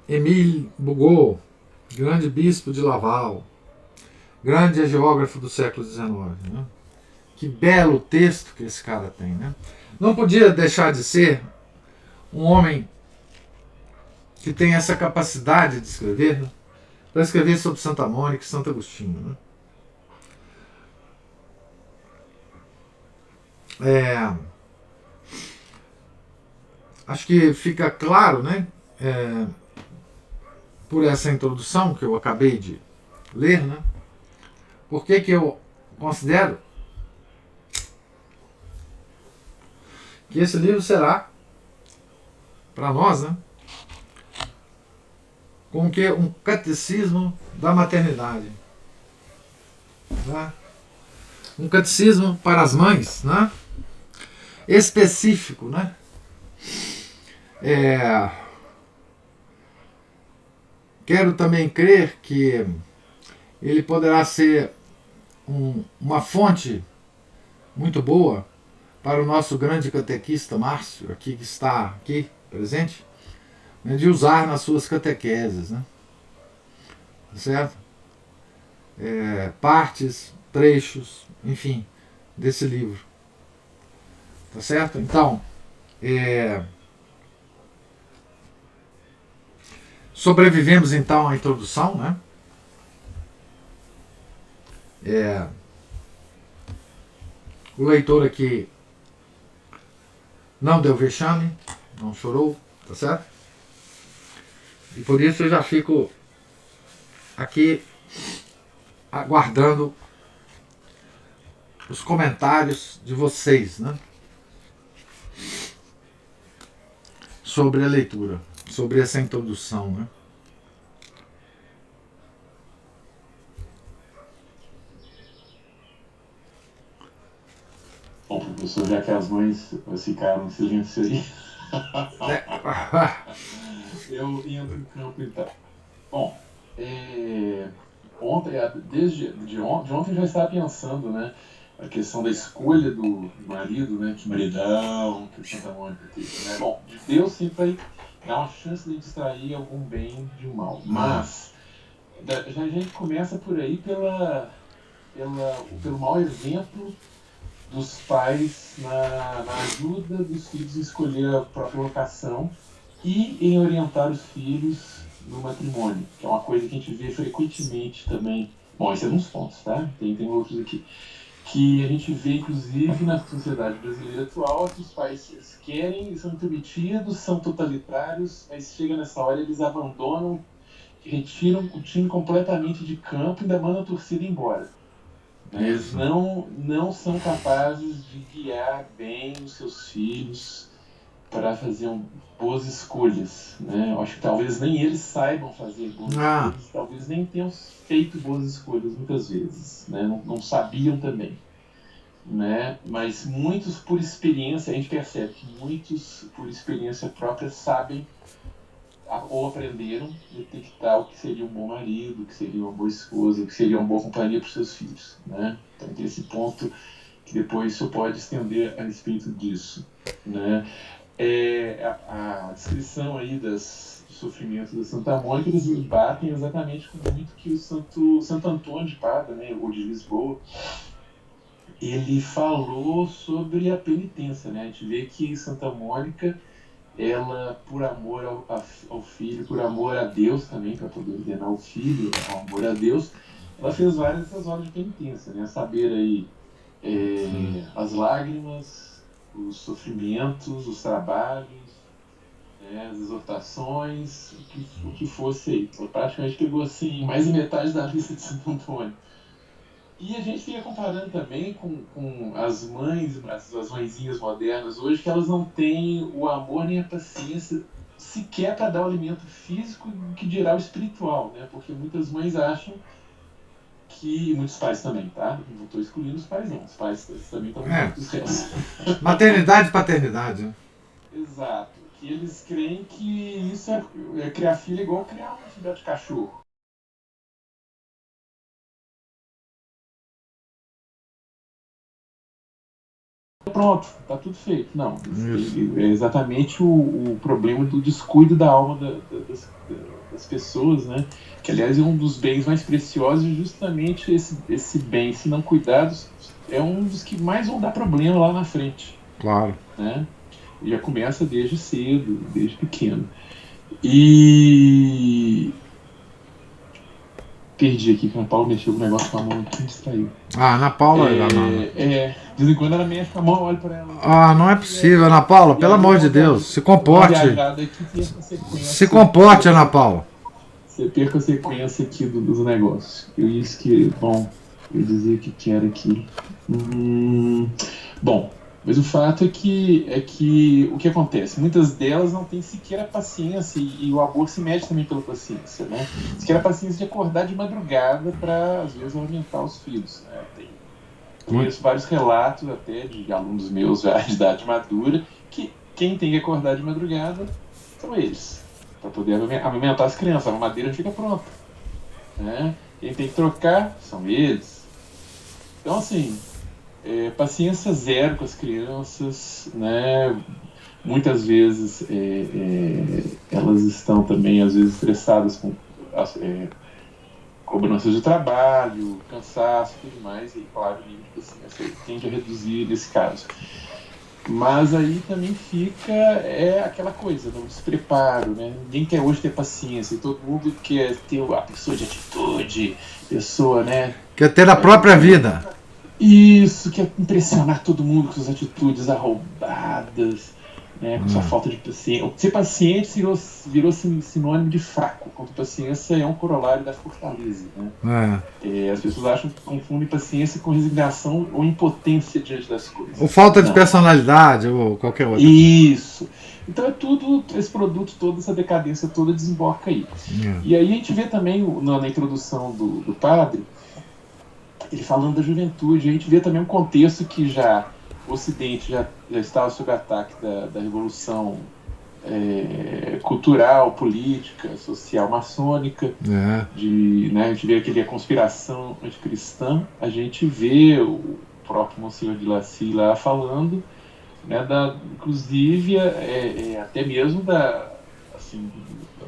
Émile Bugot, grande bispo de Laval, grande geógrafo do século XIX. Né? Que belo texto que esse cara tem. Né? Não podia deixar de ser um homem que tem essa capacidade de escrever, né? Para escrever sobre Santa Mônica e Santo Agostinho. Né? Acho que fica claro, né, por essa introdução que eu acabei de ler, né, por que eu considero que esse livro será, para nós, né, como que um catecismo da maternidade. Né? Um catecismo para as mães, né? Específico, né? Quero também crer que ele poderá ser uma fonte muito boa para o nosso grande catequista Márcio, aqui que está aqui presente, né, de usar nas suas catequeses, né? Certo? Partes, trechos, enfim, desse livro. Tá certo? Então, sobrevivemos então à introdução, né? O leitor aqui não deu vexame, não chorou, tá certo? E por isso eu já fico aqui aguardando os comentários de vocês, né? Sobre a leitura. sobre essa introdução, né? Bom, professor, já que as mães ficaram em silêncio aí, eu entro no campo então. Bom, ontem, de ontem eu já estava pensando, né, a questão da escolha do marido, né, que maridão, que o Santa Mônica teve, né? Bom, Deus sempre vai dar uma chance de distrair algum bem de um mal, mas já a gente começa por aí pelo mau exemplo dos pais na ajuda dos filhos em escolher a própria vocação e em orientar os filhos no matrimônio, que é uma coisa que a gente vê frequentemente também. Bom, esse é um dos pontos, tá? Tem outros aqui. Que a gente vê, inclusive, na sociedade brasileira atual, que os pais eles querem, eles são intrometidos, são totalitários, mas chega nessa hora eles abandonam, retiram o time completamente de campo e ainda mandam a torcida embora. Né? Eles não são capazes de guiar bem os seus filhos para fazer boas escolhas. Né? Eu acho que talvez nem eles saibam fazer boas escolhas, talvez nem tenham feito boas escolhas muitas vezes. Né? Não sabiam também. Né? Mas muitos, por experiência, a gente percebe que muitos, por experiência própria, sabem ou aprenderam a detectar o que seria um bom marido, o que seria uma boa esposa, o que seria uma boa companhia para os seus filhos. Né? Então tem esse ponto que depois o senhor pode estender a respeito disso. Né? A descrição aí dos sofrimentos da Santa Mônica, eles batem exatamente com muito que o Santo Antônio de Pádua, né, ou de Lisboa, ele falou sobre a penitência. Né? A gente vê que Santa Mônica, ela, por amor ao filho, por amor a Deus também, para poder ordenar o filho, ao amor a Deus, ela fez várias dessas horas de penitência, né? Saber aí as lágrimas, os sofrimentos, os trabalhos, né? As exortações, o que fosse aí. Ela praticamente pegou assim mais de metade da lista de Santo Antônio. E a gente fica comparando também com as mães, as mãezinhas modernas hoje, que elas não têm o amor nem a paciência sequer para dar o alimento físico, que dirá o espiritual, né? Porque muitas mães acham que, muitos pais também, tá? Não estou excluindo os pais não, os pais também estão muito dos restos. Maternidade e paternidade, né? Exato, que eles creem que isso é criar filho igual criar um filhote de cachorro. Pronto, tá tudo feito. Não, é exatamente o problema do descuido da alma das pessoas, né? Que, aliás, é um dos bens mais preciosos e justamente esse bem, se não cuidados, é um dos que mais vão dar problema lá na frente. Claro. Né? E já começa desde cedo, desde pequeno. E... perdi aqui, que a Ana Paula mexeu com o negócio com a mão aqui e distraiu. Ah, Ana Paula é de vez em quando ela mexe com a mão, olha pra ela. Não é possível, Ana Paula, pelo amor de Deus, se comporte. Se comporte, Ana Paula. Você perca a sequência aqui dos negócios. Eu disse que, bom, eu dizia que era aqui. Bom, mas o fato é que o que acontece? Muitas delas não têm sequer a paciência, e o amor se mede também pela paciência, né? Sequer a paciência de acordar de madrugada para, às vezes, alimentar os filhos. Né? Conheço vários relatos até de alunos meus já de idade madura, que quem tem que acordar de madrugada são eles, para poder alimentar as crianças. A mamadeira fica pronta. Né? Quem tem que trocar são eles. Então, assim, paciência zero com as crianças, né? Muitas vezes elas estão também, às vezes, estressadas com cobranças de trabalho, cansaço e tudo mais, e claro, o nível de paciência tende a reduzir nesse caso. Mas aí também fica aquela coisa, o despreparo, né? Ninguém quer hoje ter paciência, e todo mundo quer ter a pessoa de atitude, pessoa, né? Quer ter a própria vida. Isso, quer impressionar todo mundo com suas atitudes arrombadas, né? Com sua falta de paciência. Ser paciente virou sinônimo de fraco, enquanto paciência é um corolário da fortaleza. Né? As pessoas confundem paciência com resignação ou impotência diante das coisas. Ou falta de personalidade, ou qualquer outra. Isso. Então é tudo, esse produto, toda essa decadência toda desemboca aí. Yeah. E aí a gente vê também na introdução do padre, ele falando da juventude, a gente vê também um contexto que já o Ocidente já estava sob ataque da revolução cultural, política, social, maçônica, Yeah. a gente vê aquele a conspiração anticristã, a gente vê o próprio Monsenhor de Lacy lá falando, né, inclusive até mesmo da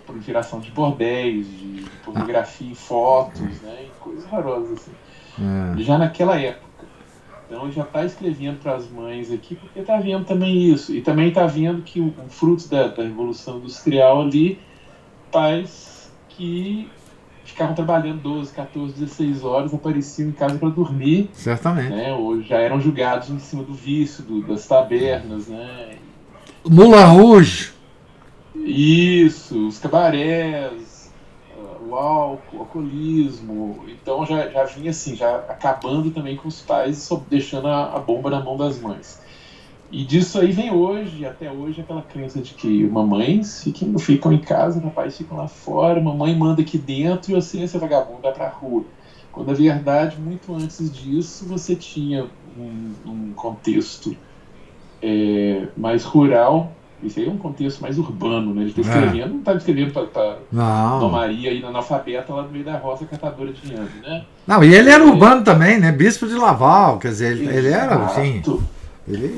proliferação de bordéis, de pornografia em fotos, né, e coisas horrorosas assim. Yeah. Já naquela época. Então ele já está escrevendo para as mães aqui porque está vendo também isso. E também está vendo que o fruto da Revolução Industrial ali, pais que ficavam trabalhando 12, 14, 16 horas, apareciam em casa para dormir. Certamente. Né, ou já eram julgados em cima do vício, das tabernas. Né? Moulin Rouge. Isso, os cabarés, o álcool, o alcoolismo. Então já vinha assim, já acabando também com os pais, deixando a bomba na mão das mães. E disso aí vem hoje, até hoje, aquela crença de que mamães ficam em casa, papais ficam lá fora, mamãe manda aqui dentro e você, esse vagabundo, vai pra rua. Quando na verdade, muito antes disso, você tinha um contexto mais rural. Isso aí é um contexto mais urbano, né? Ele está escrevendo, não está escrevendo para Dona Maria aí, analfabeta lá no meio da roça, catadora de inhame, né? Não, e ele era urbano também, né? Bispo de Laval, quer dizer, ele era, enfim...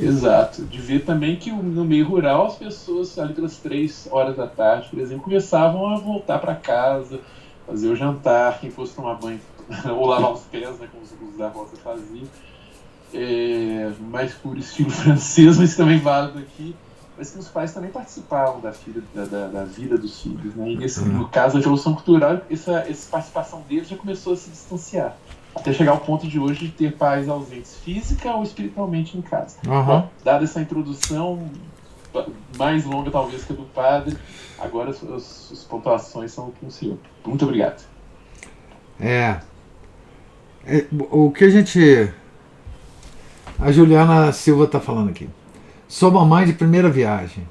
Exato. De ver também que no meio rural as pessoas, ali pelas 3 horas da tarde, por exemplo, começavam a voltar para casa, fazer o jantar, quem fosse tomar banho, ou lavar os pés, né? Como os da roça faziam. Mais puro estilo francês, mas também válido aqui. Mas que os pais também participavam da vida dos filhos, né? E no caso da Revolução Cultural, essa participação deles já começou a se distanciar. Até chegar ao ponto de hoje de ter pais ausentes física ou espiritualmente em casa. Bom, dada essa introdução, mais longa talvez que a do padre, agora as pontuações são com o senhor. Muito obrigado. O que a Juliana Silva está falando aqui. Sou mamãe de primeira viagem.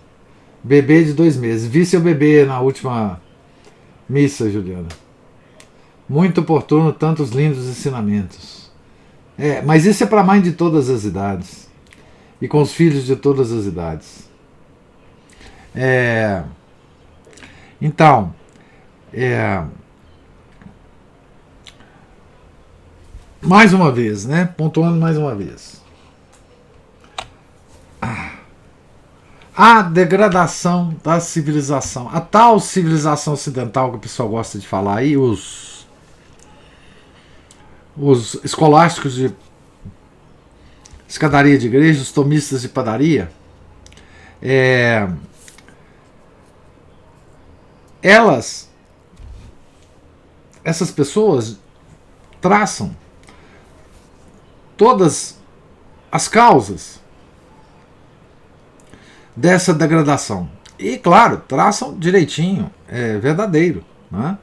Bebê de 2 meses. Vi seu bebê na última missa, Juliana. Muito oportuno, tantos lindos ensinamentos. Mas isso é para mãe de todas as idades. E com os filhos de todas as idades. Então, mais uma vez, né? Pontuando mais uma vez. A degradação da civilização. A tal civilização ocidental que o pessoal gosta de falar aí, os escolásticos de escadaria de igreja, os tomistas de padaria, essas pessoas traçam todas as causas dessa degradação. E, claro, traçam direitinho, verdadeiro. Né?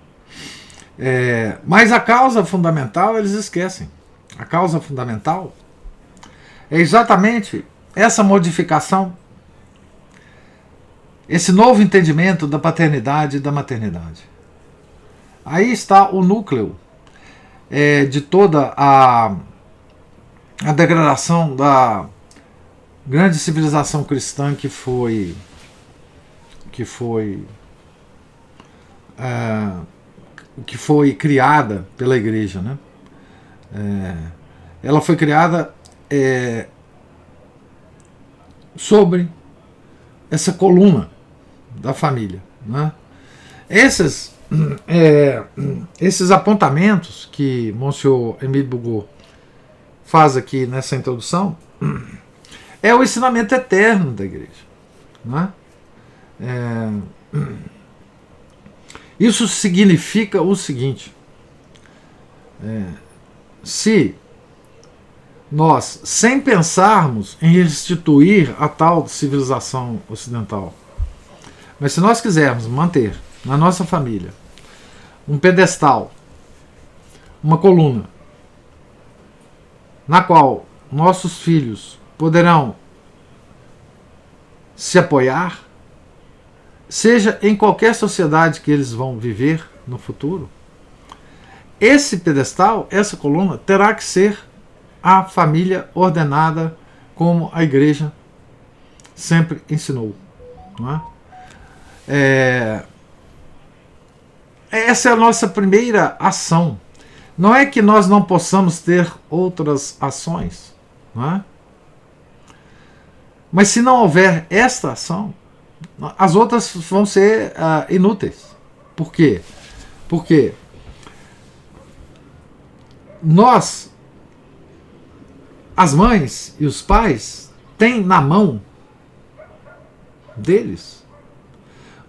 Mas a causa fundamental eles esquecem. A causa fundamental é exatamente essa modificação, esse novo entendimento da paternidade e da maternidade. Aí está o núcleo de toda a degradação da grande civilização cristã que foi criada pela igreja, né? Ela foi criada sobre essa coluna da família, né? Esses apontamentos que Monsenhor Émile Bugot faz aqui nessa introdução é o ensinamento eterno da igreja. Né? Isso significa o seguinte: se nós, sem pensarmos em instituir a tal civilização ocidental, mas se nós quisermos manter na nossa família um pedestal, uma coluna, na qual nossos filhos poderão se apoiar, seja em qualquer sociedade que eles vão viver no futuro, esse pedestal, essa coluna, terá que ser a família ordenada como a igreja sempre ensinou. Não é? Essa é a nossa primeira ação. Não é que nós não possamos ter outras ações, não é? Mas se não houver esta ação, as outras vão ser inúteis. Por quê? Porque nós, as mães e os pais, têm na mão deles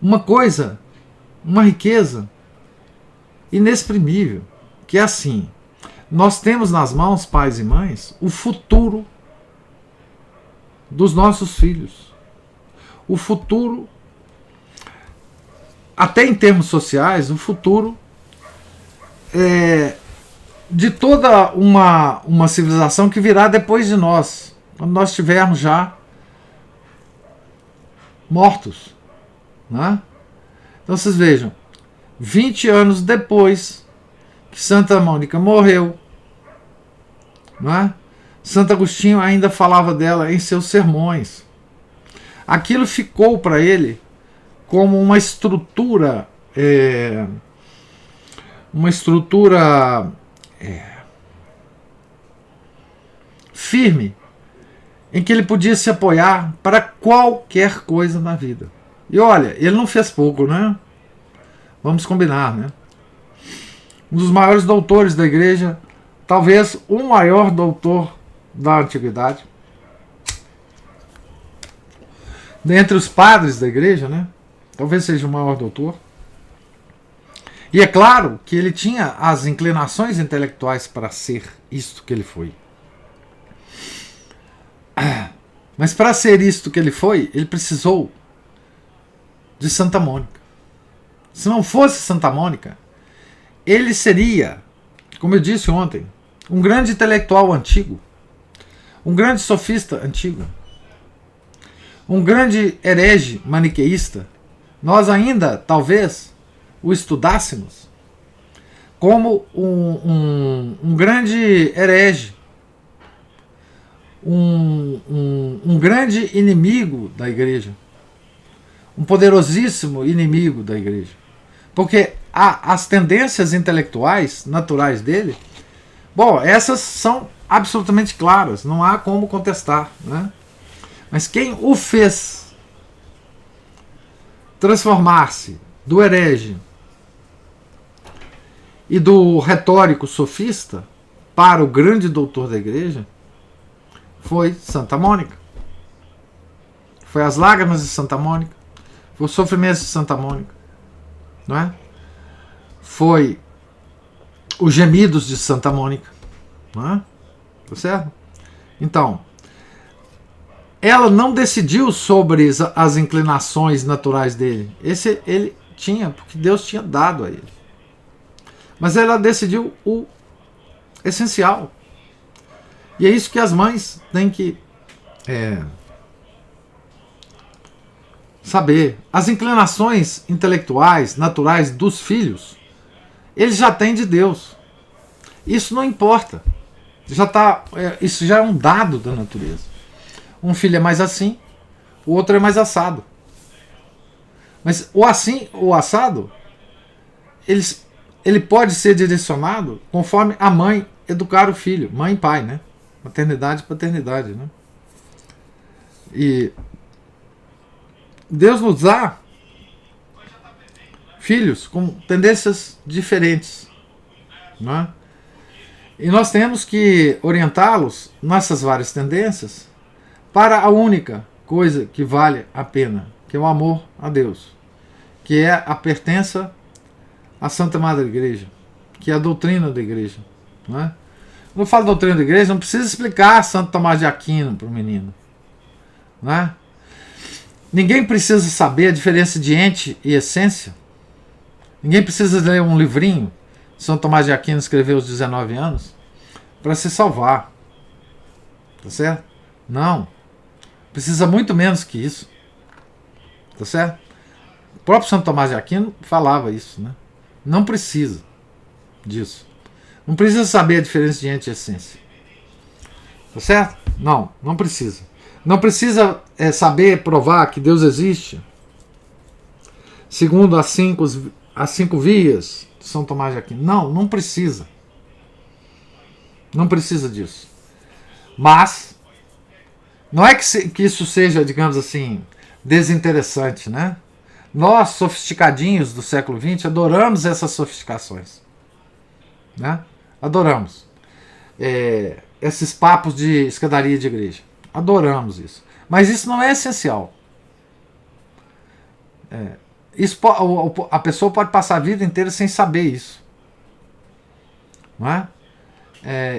uma coisa, uma riqueza inexprimível, que é assim: nós temos nas mãos, pais e mães, o futuro dos nossos filhos, o futuro, até em termos sociais, o futuro de toda uma civilização que virá depois de nós, quando nós estivermos já mortos, né? Então vocês vejam, 20 anos depois que Santa Mônica morreu, não é? Santo Agostinho ainda falava dela em seus sermões. Aquilo ficou para ele como uma estrutura firme, em que ele podia se apoiar para qualquer coisa na vida. E olha, ele não fez pouco, né? Vamos combinar, né? Um dos maiores doutores da igreja, talvez o maior doutor da antiguidade, dentre os padres da igreja, né? Talvez seja o maior doutor. E é claro que ele tinha as inclinações intelectuais para ser isto que ele foi. Mas para ser isto que ele foi, ele precisou de Santa Mônica. Se não fosse Santa Mônica, ele seria, como eu disse ontem, um grande intelectual antigo, um grande sofista antigo, um grande herege maniqueísta. Nós ainda, talvez, o estudássemos como um grande herege, um grande inimigo da igreja, um poderosíssimo inimigo da igreja. Porque as tendências intelectuais naturais dele, bom, essas são absolutamente claras, não há como contestar, né? Mas quem o fez transformar-se do herege e do retórico sofista para o grande doutor da igreja foi Santa Mônica. Foi as lágrimas de Santa Mônica, foi o sofrimento de Santa Mônica, não é? Foi os gemidos de Santa Mônica, não é? Tá certo? Então, ela não decidiu sobre as inclinações naturais dele. Esse ele tinha, porque Deus tinha dado a ele. Mas ela decidiu o essencial. E é isso que as mães têm que saber. As inclinações intelectuais, naturais dos filhos, eles já têm de Deus. Isso não importa. Isso já é um dado da natureza. Um filho é mais assim, o outro é mais assado. Mas o assim, o assado, ele pode ser direcionado conforme a mãe educar o filho. Mãe e pai, né? Maternidade e paternidade, né? E Deus nos dá filhos com tendências diferentes, não é? E nós temos que orientá-los nessas várias tendências para a única coisa que vale a pena, que é o amor a Deus, que é a pertença à Santa Madre Igreja, que é a doutrina da Igreja, não é? Quando eu falo doutrina da Igreja, não precisa explicar Santo Tomás de Aquino para o menino, não é? Ninguém precisa saber a diferença de ente e essência. Ninguém precisa ler um livrinho que São Tomás de Aquino escreveu aos 19 anos para se salvar. Tá certo? Não. Precisa muito menos que isso. Tá certo? próprio Santo Tomás de Aquino falava isso, né? Não precisa disso. Não precisa saber a diferença de ente e essência. Tá certo? Não, não precisa. Não precisa saber provar que Deus existe segundo as cinco vias de São Tomás de Aquino. Não, não precisa. Não precisa disso. Mas não é que isso seja, digamos assim, desinteressante, né? Nós, sofisticadinhos do século XX, adoramos essas sofisticações, né? Adoramos esses papos de escadaria de igreja. Adoramos isso. Mas isso não é essencial. A pessoa pode passar a vida inteira sem saber isso, não é?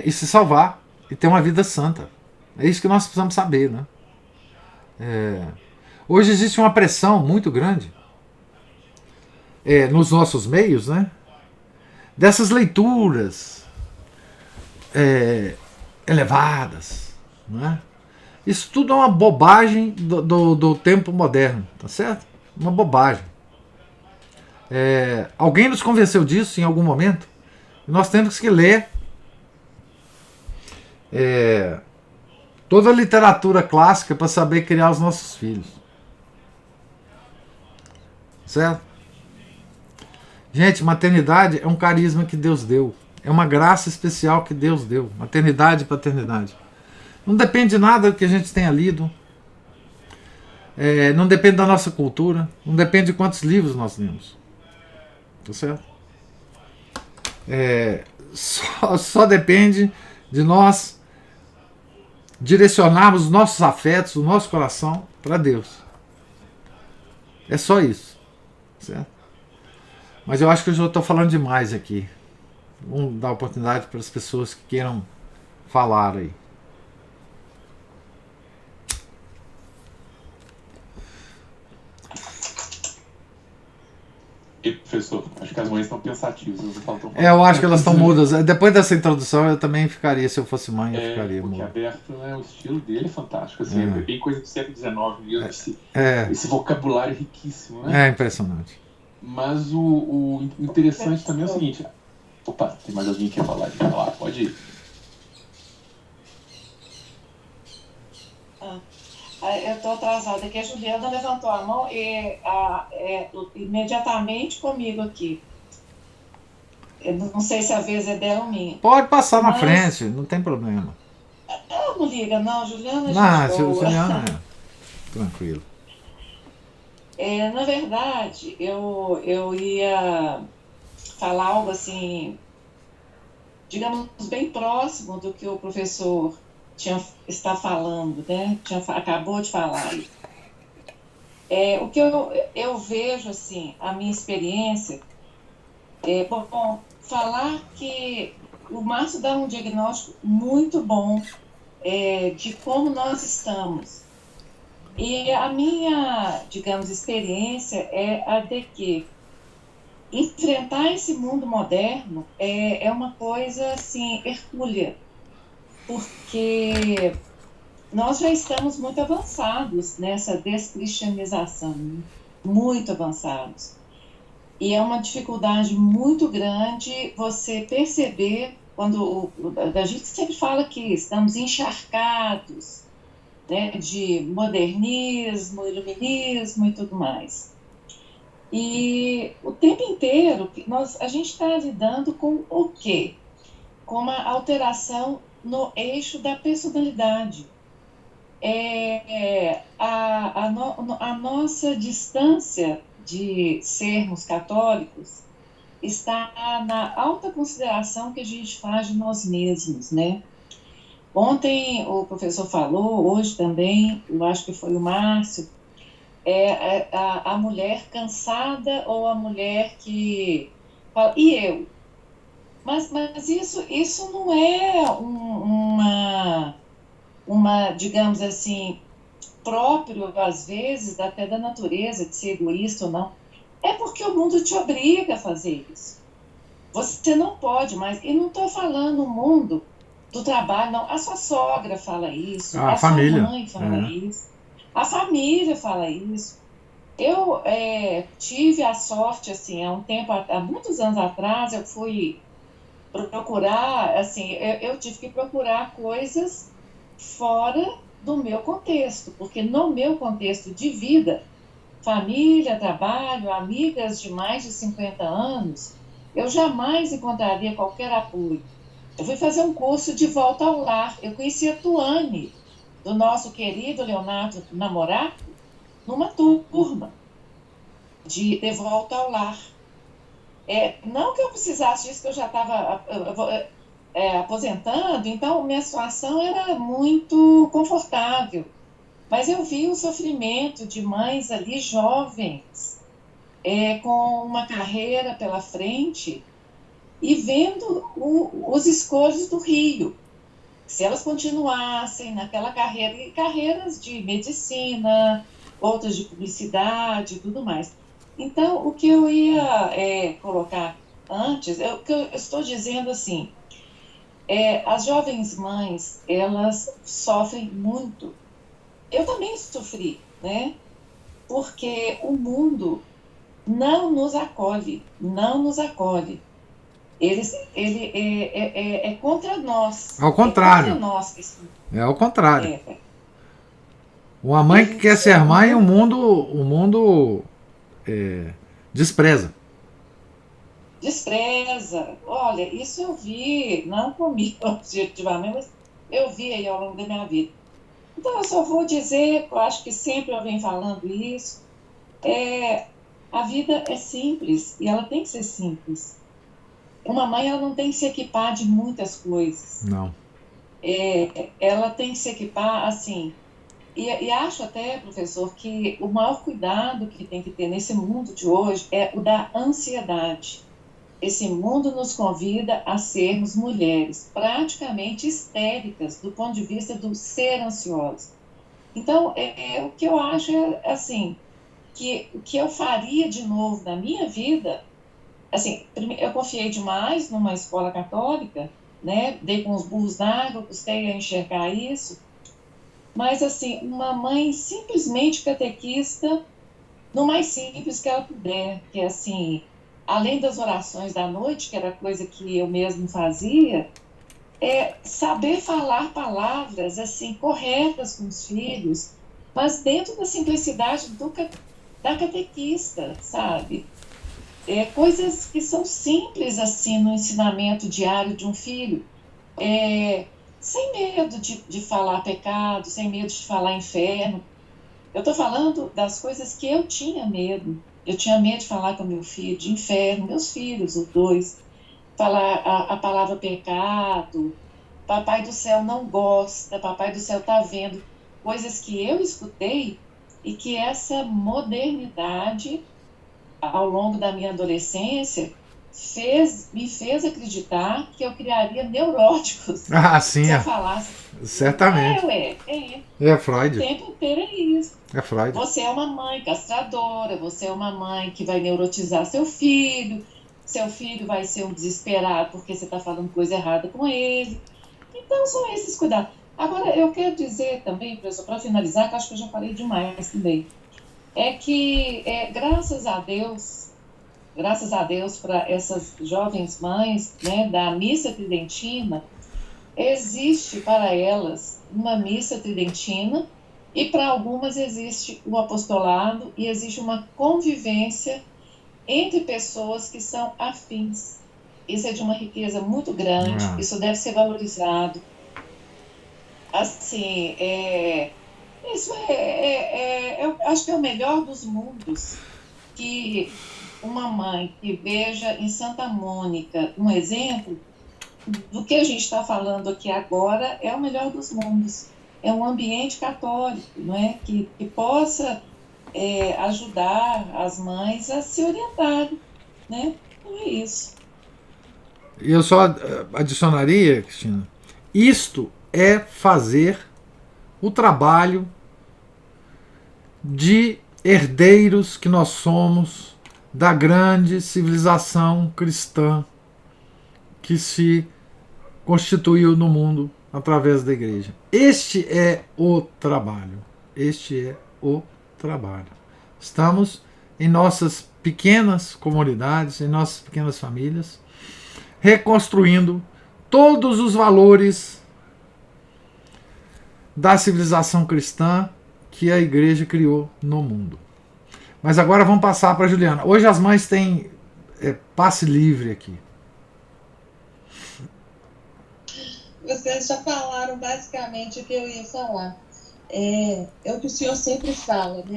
E se salvar e ter uma vida santa. É isso que nós precisamos saber, né? Hoje existe uma pressão muito grande nos nossos meios, né? Dessas leituras elevadas, não é? Isso tudo é uma bobagem do tempo moderno, tá certo? Uma bobagem. Alguém nos convenceu disso em algum momento. Nós temos que ler toda a literatura clássica para saber criar os nossos filhos. Certo? Gente, maternidade é um carisma que Deus deu. É uma graça especial que Deus deu. Maternidade e paternidade. Não depende de nada que a gente tenha lido. Não depende da nossa cultura. Não depende de quantos livros nós lemos. Tá certo? Só depende de nós direcionarmos os nossos afetos, o nosso coração para Deus. É só isso. Certo? Mas eu acho que eu já estou falando demais aqui. Vamos dar oportunidade para as pessoas que queiram falar aí. E, professor, acho que as mães estão pensativas. Eu acho que elas estão mudas. Depois dessa introdução eu também ficaria, se eu fosse mãe, eu ficaria porque mudo. Aberto, né, o estilo dele é fantástico. Assim, é bem coisa do século XIX mesmo. Esse vocabulário riquíssimo, né? É impressionante. Mas o interessante também é o seguinte. Opa, tem mais alguém que quer falar? Pode ir. Eu estou atrasada aqui. A Juliana levantou a mão e imediatamente comigo aqui. Eu não sei se a vez é dela ou minha. Pode passar na frente, não tem problema. Ela não liga, não. Juliana Juliana tranquilo. Na verdade, eu ia falar algo assim, digamos, bem próximo do que o professor está falando, né? Acabou de falar. O que eu vejo, assim, a minha experiência, falar que o Márcio dá um diagnóstico muito bom de como nós estamos. E a minha, digamos, experiência é a de que enfrentar esse mundo moderno é uma coisa, assim, hercúlea, porque nós já estamos muito avançados nessa descristianização, né? Muito avançados. E é uma dificuldade muito grande você perceber, quando a gente sempre fala que estamos encharcados, né, de modernismo, iluminismo e tudo mais. E o tempo inteiro a gente está lidando com o quê? Com uma alteração no eixo da personalidade. A nossa distância de sermos católicos está na alta consideração que a gente faz de nós mesmos, né? Ontem o professor falou, hoje também, eu acho que foi o Márcio, a mulher cansada ou a mulher que fala, e eu? Mas isso não é uma, digamos assim, próprio, às vezes, até da natureza, de ser egoísta ou não. É porque o mundo te obriga a fazer isso. Você não pode mais, e não estou falando o mundo do trabalho, não. A sua sogra fala isso, a família. Sua mãe fala isso, a família fala isso. Eu tive a sorte, assim, há muitos anos atrás, eu fui procurar, assim, eu tive que procurar coisas fora do meu contexto, porque no meu contexto de vida, família, trabalho, amigas de mais de 50 anos, eu jamais encontraria qualquer apoio. Eu fui fazer um curso de volta ao lar. Eu conheci a Tuane, do nosso querido Leonardo Namorato, numa turma de volta ao lar. Não que eu precisasse disso, que eu já estava aposentando, então minha situação era muito confortável. Mas eu vi o sofrimento de mães ali jovens, com uma carreira pela frente, e vendo os escolhos do Rio. Se elas continuassem naquela carreira, e carreiras de medicina, outras de publicidade e tudo mais. Então, o que eu ia colocar antes, o que eu estou dizendo assim, as jovens mães, elas sofrem muito. Eu também sofri, né? Porque o mundo não nos acolhe, não nos acolhe. Ele é contra nós. Ao É contra contrário. nós que isso É ao contrário. é. Uma mãe que quer Eles ser mãe, o mundo despreza. despreza. Olha, isso eu vi, não comigo objetivamente, mas eu vi aí ao longo da minha vida. Então, eu só vou dizer, eu acho que sempre eu venho falando isso, a vida é simples e ela tem que ser simples. Uma mãe, ela não tem que se equipar de muitas coisas. Não. Ela tem que se equipar, assim, e acho até, professor, que o maior cuidado que tem que ter nesse mundo de hoje é o da ansiedade. Esse mundo nos convida a sermos mulheres praticamente histéricas do ponto de vista do ser ansiosa. Então, o que eu acho é, assim, que o que eu faria de novo na minha vida, assim, eu confiei demais numa escola católica, né? Dei com os burros na água, custei a enxergar isso, mas, assim, uma mãe simplesmente catequista, no mais simples que ela puder, que é assim, além das orações da noite, que era coisa que eu mesmo fazia, saber falar palavras assim corretas com os filhos, mas dentro da simplicidade da catequista, sabe? Coisas que são simples assim no ensinamento diário de um filho, sem medo de falar pecado, sem medo de falar inferno. Eu estou falando das coisas que eu tinha medo. Eu tinha medo de falar com meu filho de inferno, meus filhos, os dois, falar a palavra pecado. Papai do céu não gosta, papai do céu está vendo. Coisas que eu escutei e que essa modernidade, ao longo da minha adolescência, me fez acreditar que eu criaria neuróticos Ah, sim, se eu falasse. certamente. É O Freud. tempo inteiro é isso. É Freud. Você é uma mãe castradora, você é uma mãe que vai neurotizar seu filho vai ser um desesperado porque você está falando coisa errada com ele. Então, são esses cuidados. Agora, eu quero dizer também, professor, para finalizar, que acho que eu já falei demais também, é que, graças a Deus para essas jovens mães, né, da missa tridentina, existe para elas uma missa tridentina e para algumas existe o apostolado e existe uma convivência entre pessoas que são afins. Isso é de uma riqueza muito grande, isso deve ser valorizado. Assim, isso eu acho que é o melhor dos mundos, que uma mãe que veja em Santa Mônica um exemplo do que a gente está falando aqui agora, é o melhor dos mundos. É um ambiente católico, não é? Que possa ajudar as mães a se orientarem, né? Então é isso. E eu só adicionaria, Cristina, isto é fazer o trabalho de herdeiros que nós somos da grande civilização cristã que se constituiu no mundo através da igreja. Este é o trabalho. Este é o trabalho. Estamos em nossas pequenas comunidades, em nossas pequenas famílias, reconstruindo todos os valores da civilização cristã que a igreja criou no mundo. Mas agora vamos passar para a Juliana. Hoje as mães têm passe livre aqui. Vocês já falaram basicamente o que eu ia falar. É o que o senhor sempre fala, né?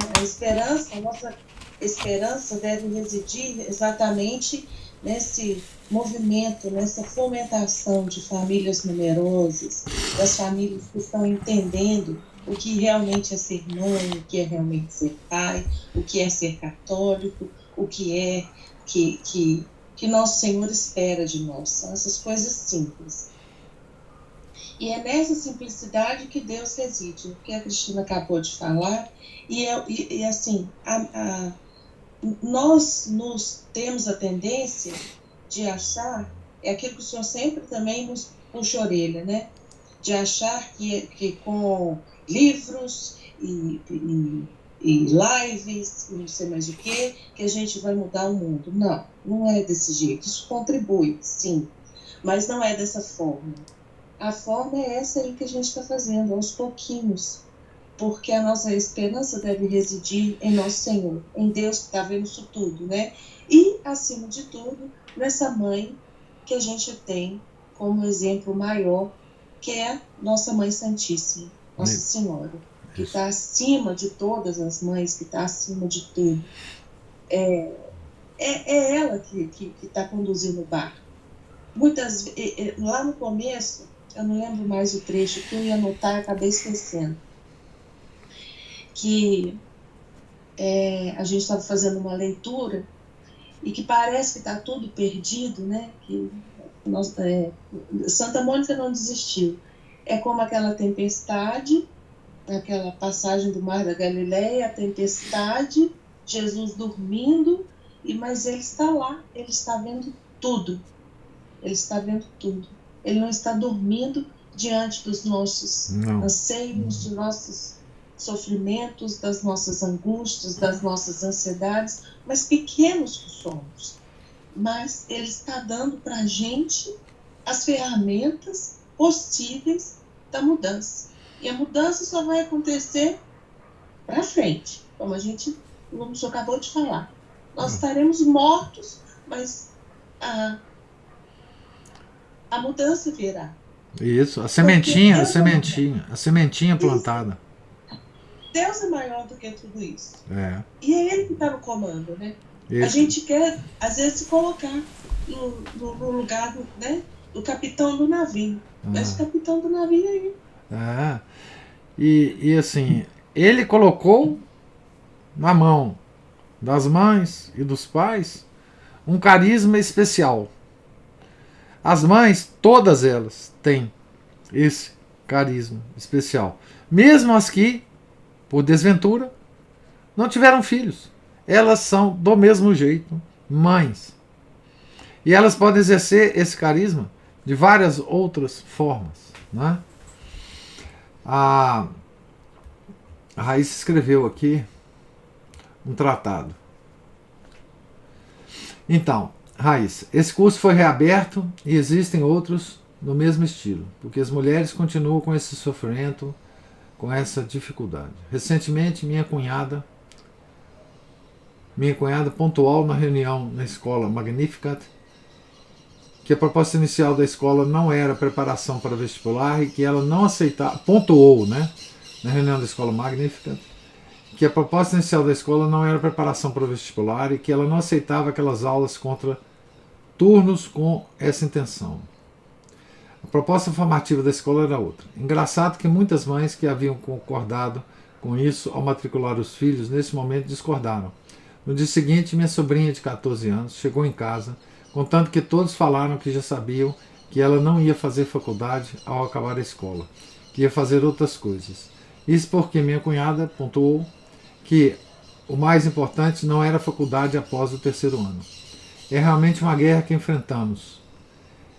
A nossa esperança deve residir exatamente nesse movimento, nessa fomentação de famílias numerosas, das famílias que estão entendendo o que realmente é ser mãe, o que é realmente ser pai, o que é ser católico, o que é que nosso Senhor espera de nós. São essas coisas simples. E é nessa simplicidade que Deus reside, o que a Cristina acabou de falar. E assim, nós nos temos a tendência de achar, é aquilo que o senhor sempre também nos puxa a orelha, né? De achar que com livros e lives, e não sei mais o que a gente vai mudar o mundo. Não, não é desse jeito. Isso contribui, sim, mas não é dessa forma. A forma é essa aí que a gente está fazendo, aos pouquinhos, porque a nossa esperança deve residir em nosso Senhor, em Deus que está vendo isso tudo, né? E, acima de tudo, nessa mãe que a gente tem como exemplo maior, que é nossa Mãe Santíssima, Nossa Senhora, que está acima de todas as mães, que está acima de tudo. É ela que está conduzindo o barco. Muitas lá no começo, eu não lembro mais o trecho que eu ia anotar, acabei esquecendo, que a gente estava fazendo uma leitura e que parece que está tudo perdido, né? Que Santa Mônica não desistiu. É como aquela tempestade, aquela passagem do Mar da Galileia, a tempestade, Jesus dormindo, mas ele está lá, ele está vendo tudo. Ele está vendo tudo. Ele não está dormindo diante dos nossos anseios, dos nossos sofrimentos, das nossas angústias, das nossas ansiedades, mas pequenos que somos. Mas ele está dando para a gente as ferramentas possíveis da mudança. E a mudança só vai acontecer para frente, como o senhor acabou de falar. Nós estaremos mortos, mas a mudança virá. Isso, a sementinha plantada. Deus é maior do que tudo isso. E é Ele que está no comando, né? A gente quer, às vezes, se colocar no lugar do capitão do navio. Mas o capitão do navio aí. E assim, ele colocou na mão das mães e dos pais um carisma especial. As mães, todas elas, têm esse carisma especial. Mesmo as que, por desventura, não tiveram filhos. Elas são, do mesmo jeito, mães. E elas podem exercer esse carisma de várias outras formas. Né? A Raíssa escreveu aqui um tratado. Então, Raíssa, esse curso foi reaberto e existem outros no mesmo estilo, porque as mulheres continuam com esse sofrimento, com essa dificuldade. Recentemente, minha cunhada pontuou na reunião na escola Magnificat que a proposta inicial da escola não era preparação para vestibular e que ela não aceitava, pontuou, né, na reunião da escola Magnificat, que a proposta inicial da escola não era preparação para o vestibular e que ela não aceitava aquelas aulas contra turnos com essa intenção. A proposta formativa da escola era outra. Engraçado que muitas mães que haviam concordado com isso ao matricular os filhos, nesse momento discordaram. No dia seguinte, minha sobrinha de 14 anos chegou em casa, contando que todos falaram que já sabiam que ela não ia fazer faculdade ao acabar a escola, que ia fazer outras coisas. Isso porque minha cunhada pontuou que o mais importante não era a faculdade após o 3º ano. É realmente uma guerra que enfrentamos.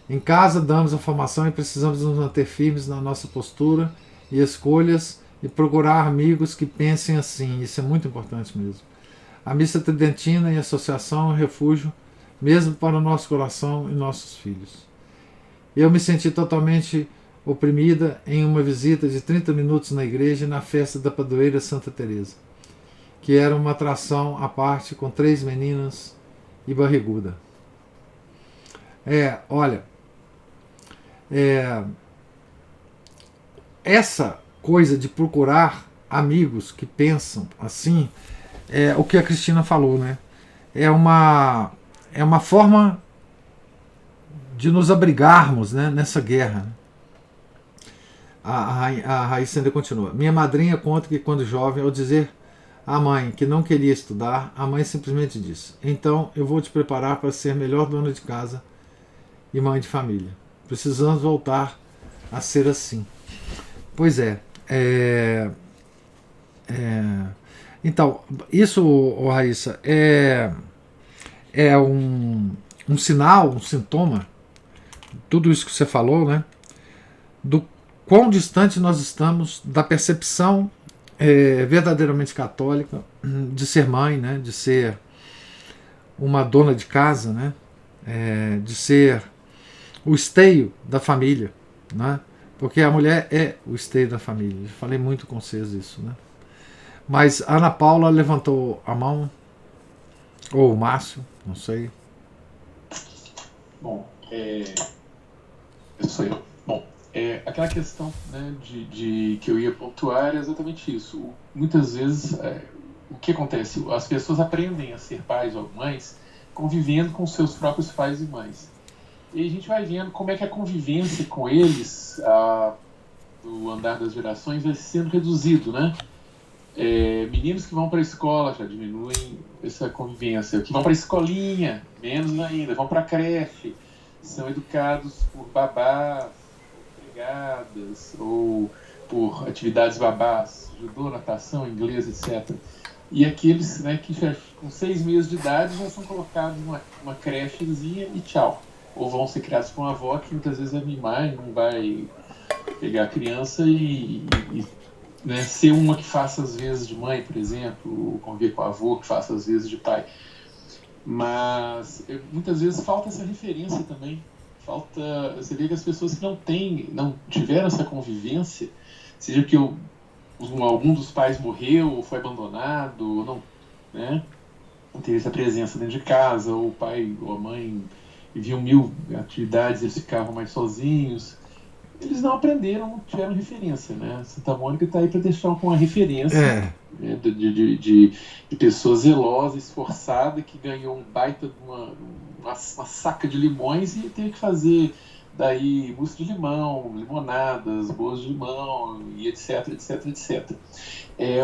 Em casa damos a formação e precisamos nos manter firmes na nossa postura e escolhas e procurar amigos que pensem assim. Isso é muito importante mesmo. A missa tridentina e a associação é um refúgio, mesmo para o nosso coração e nossos filhos. Eu me senti totalmente oprimida em uma visita de 30 minutos na igreja e na festa da padroeira Santa Teresa, que era uma atração à parte com 3 meninas e barriguda. Olha, essa coisa de procurar amigos que pensam assim, é o que a Cristina falou, né? É uma forma de nos abrigarmos, né, nessa guerra. A Raíssa ainda continua. Minha madrinha conta que quando jovem, ao dizer à mãe que não queria estudar, a mãe simplesmente disse: então eu vou te preparar para ser melhor dona de casa e mãe de família. Precisamos voltar a ser assim. Pois então, isso, Raíssa, é um sinal, um sintoma, tudo isso que você falou, né, do quão distante nós estamos da percepção verdadeiramente católica de ser mãe, né, de ser uma dona de casa, né, de ser o esteio da família, né, porque a mulher é o esteio da família. Eu falei muito com vocês isso, né. Mas a Ana Paula levantou a mão, ou o Márcio, não sei. Bom, sou eu. Bom, aquela questão, né, de que eu ia pontuar era exatamente isso. Muitas vezes, o que acontece? As pessoas aprendem a ser pais ou mães convivendo com seus próprios pais e mães. E a gente vai vendo como é que a convivência com eles, do andar das gerações, vai sendo reduzido, né? Meninos que vão para a escola já diminuem essa convivência, que vão para a escolinha, menos ainda, vão para a creche, são educados por babás, empregadas ou por atividades babás, judô, natação, inglês, etc. E aqueles, né, que já com 6 meses de idade já são colocados numa crechezinha e tchau. Ou vão ser criados com uma avó que muitas vezes é mimar e não vai pegar a criança né, ser uma que faça as vezes de mãe, por exemplo, ou conviver com a avó que faça as vezes de pai. Mas muitas vezes falta essa referência também. Você vê que as pessoas que não tiveram essa convivência, seja que algum dos pais morreu ou foi abandonado, ou não, né, não teve essa presença dentro de casa, ou o pai ou a mãe viviam 1000 atividades, eles ficavam mais sozinhos. Eles não aprenderam, não tiveram referência, né? Santa Mônica está aí para deixar com uma referência né, de pessoa zelosa, esforçada, que ganhou um baita de uma saca de limões e teve que fazer daí mousse de limão, limonadas, bolos de limão, e etc, etc, etc.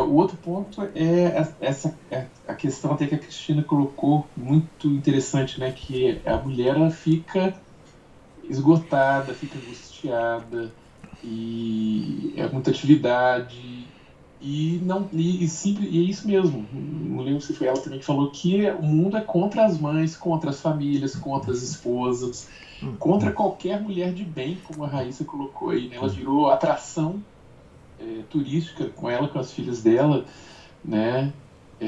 O outro ponto a questão até que a Cristina colocou, muito interessante, né? Que a mulher ela fica esgotada, fica angustiada, e é muita atividade, e é isso mesmo. Não lembro se foi ela também que falou que o mundo é contra as mães, contra as famílias, contra as esposas, contra qualquer mulher de bem, como a Raíssa colocou aí, né? Ela virou atração turística com ela, com as filhas dela, né?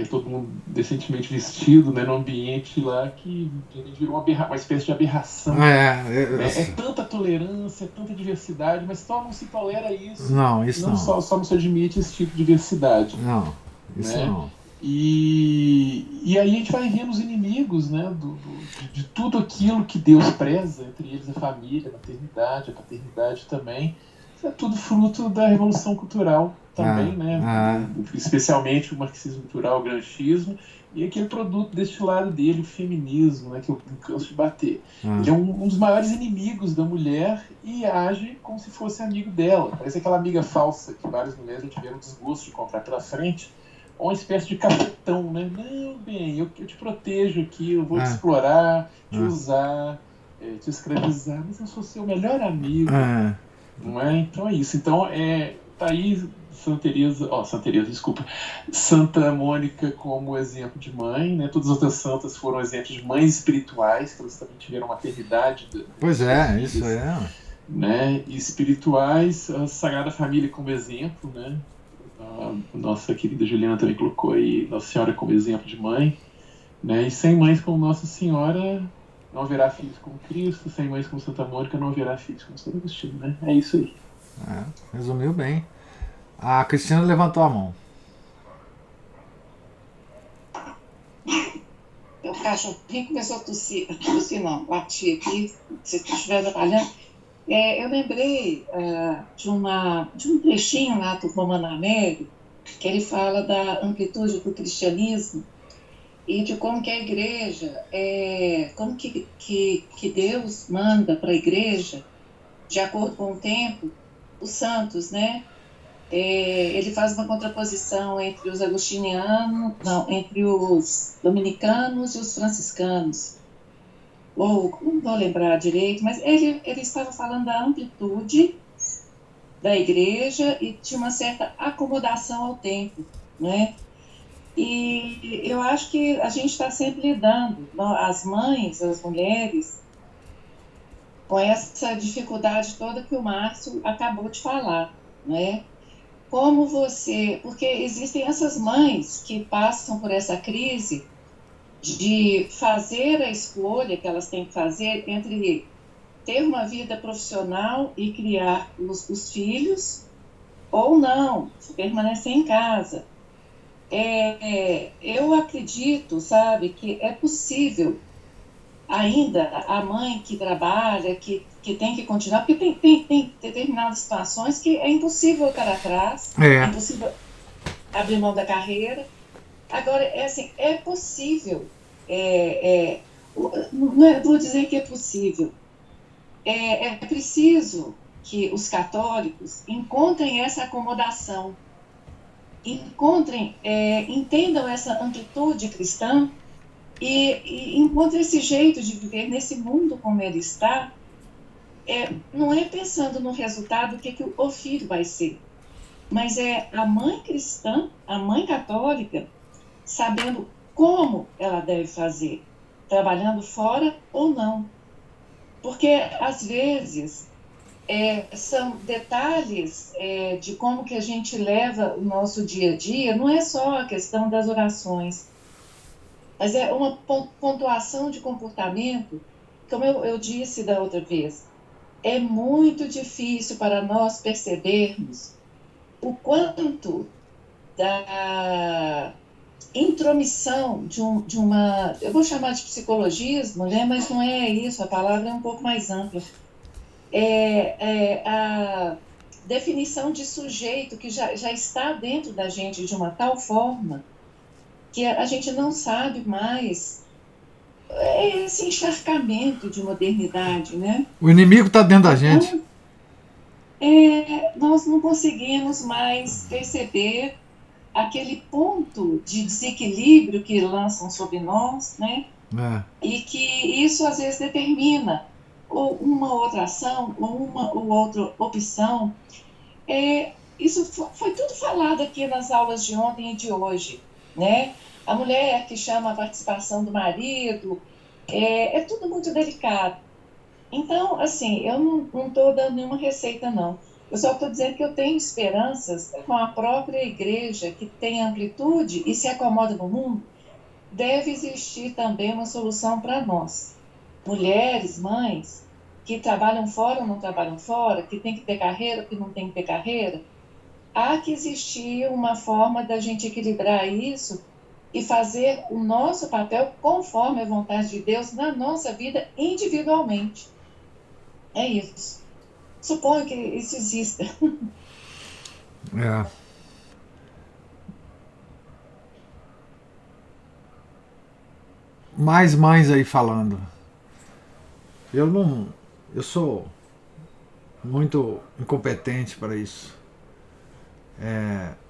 Todo mundo decentemente vestido, né, no ambiente lá que virou uma espécie de aberração. É tanta tolerância, tanta diversidade, mas só não se tolera isso. Não, isso não. Só não se admite esse tipo de diversidade. Não, isso né? não. E aí a gente vai vendo os inimigos, né, de tudo aquilo que Deus preza, entre eles a família, a maternidade, a paternidade também. Isso é tudo fruto da Revolução Cultural também, especialmente o marxismo cultural, o gramscismo, e aquele produto deste lado dele, o feminismo, né, que eu não canso de bater. Ele é um dos maiores inimigos da mulher e age como se fosse amigo dela. Parece aquela amiga falsa que várias mulheres já tiveram desgosto de comprar pela frente, ou uma espécie de cafetão, né? Não, bem, eu te protejo aqui, eu vou te explorar, te usar, te escravizar, mas eu sou seu melhor amigo. Não é? Então é isso. Então, tá aí Santa Mônica como exemplo de mãe, né? Todas as outras santas foram exemplos de mães espirituais, que elas também tiveram maternidade. Pois é, isso é. Né? E espirituais, a Sagrada Família como exemplo, né? A nossa querida Juliana também colocou aí Nossa Senhora como exemplo de mãe, né? E sem mães como Nossa Senhora não haverá filhos como Cristo, sem mães como Santa Mônica não haverá filhos como Santo Agostinho, né? É isso aí. Resumiu bem. A Cristina levantou a mão. O cachorrinho começou a tossir não, latir aqui, se estiver atrapalhando. Eu lembrei de um trechinho lá do Romano Amério, que ele fala da amplitude do cristianismo e de como que a igreja, como que Deus manda para a igreja, de acordo com o tempo, os santos, né? Ele faz uma contraposição entre os agostinianos, não, entre os dominicanos e os franciscanos. Ou não vou lembrar direito, mas ele estava falando da amplitude da igreja e de uma certa acomodação ao tempo, né? E eu acho que a gente está sempre lidando, as mães, as mulheres, com essa dificuldade toda que o Márcio acabou de falar, né? Como porque existem essas mães que passam por essa crise de fazer a escolha que elas têm que fazer entre ter uma vida profissional e criar os filhos, ou não, permanecer em casa. Eu acredito, sabe, que é possível ainda a mãe que trabalha, que tem que continuar, porque tem determinadas situações que é impossível voltar atrás, é impossível abrir mão da carreira. Agora, assim, é possível, não vou dizer que é possível, é preciso que os católicos encontrem essa acomodação, entendam essa amplitude cristã e encontrem esse jeito de viver nesse mundo como ele está, não é pensando no resultado, o que o filho vai ser, mas é a mãe cristã, a mãe católica, sabendo como ela deve fazer, trabalhando fora ou não. Porque, às vezes, são detalhes de como que a gente leva o nosso dia a dia, não é só a questão das orações, mas é uma pontuação de comportamento, como eu disse da outra vez, é muito difícil para nós percebermos o quanto da intromissão de uma, eu vou chamar de psicologismo, né? Mas não é isso, a palavra é um pouco mais ampla. A definição de sujeito que já está dentro da gente de uma tal forma que a gente não sabe mais, esse encharcamento de modernidade, né? O inimigo está dentro da gente. Nós não conseguimos mais perceber aquele ponto de desequilíbrio que lançam sobre nós, né? E que isso às vezes determina ou uma outra ação ou uma ou outra opção. Isso foi tudo falado aqui nas aulas de ontem e de hoje, né? A mulher que chama a participação do marido, é tudo muito delicado. Então, assim, eu não estou dando nenhuma receita, não. Eu só estou dizendo que eu tenho esperanças com a própria igreja, que tem amplitude e se acomoda no mundo. Deve existir também uma solução para nós, mulheres, mães, que trabalham fora ou não trabalham fora, que tem que ter carreira ou que não tem que ter carreira. Há que existir uma forma da gente equilibrar isso e fazer o nosso papel conforme a vontade de Deus na nossa vida individualmente. É isso. Suponho que isso exista. Mais mães aí falando. Eu sou muito incompetente para isso.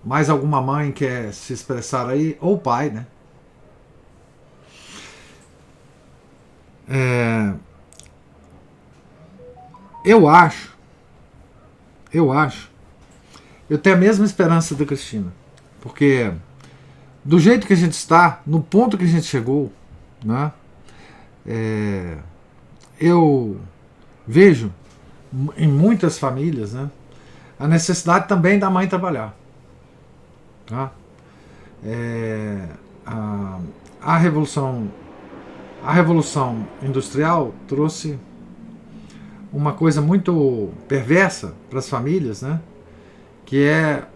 Mais alguma mãe quer se expressar aí? Ou pai, né? Eu tenho a mesma esperança da Cristina, porque do jeito que a gente está, no ponto que a gente chegou, né, eu vejo em muitas famílias, né, a necessidade também da mãe trabalhar. Tá? A revolução industrial trouxe uma coisa muito perversa para as famílias, né? Que é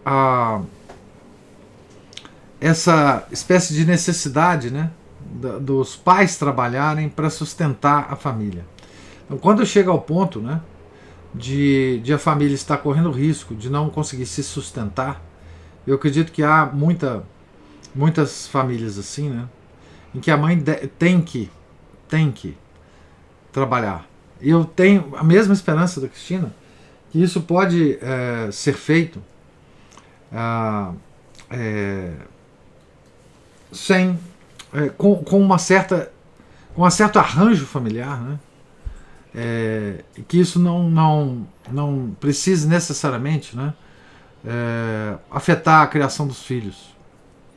essa espécie de necessidade, né, dos pais trabalharem para sustentar a família. Então, quando chega ao ponto, né, de a família estar correndo risco de não conseguir se sustentar, eu acredito que há muitas famílias assim, né, em que a mãe tem que trabalhar. E eu tenho a mesma esperança da Cristina, que isso pode ser feito com um certo arranjo familiar, né? Que isso não precise necessariamente, né, afetar a criação dos filhos.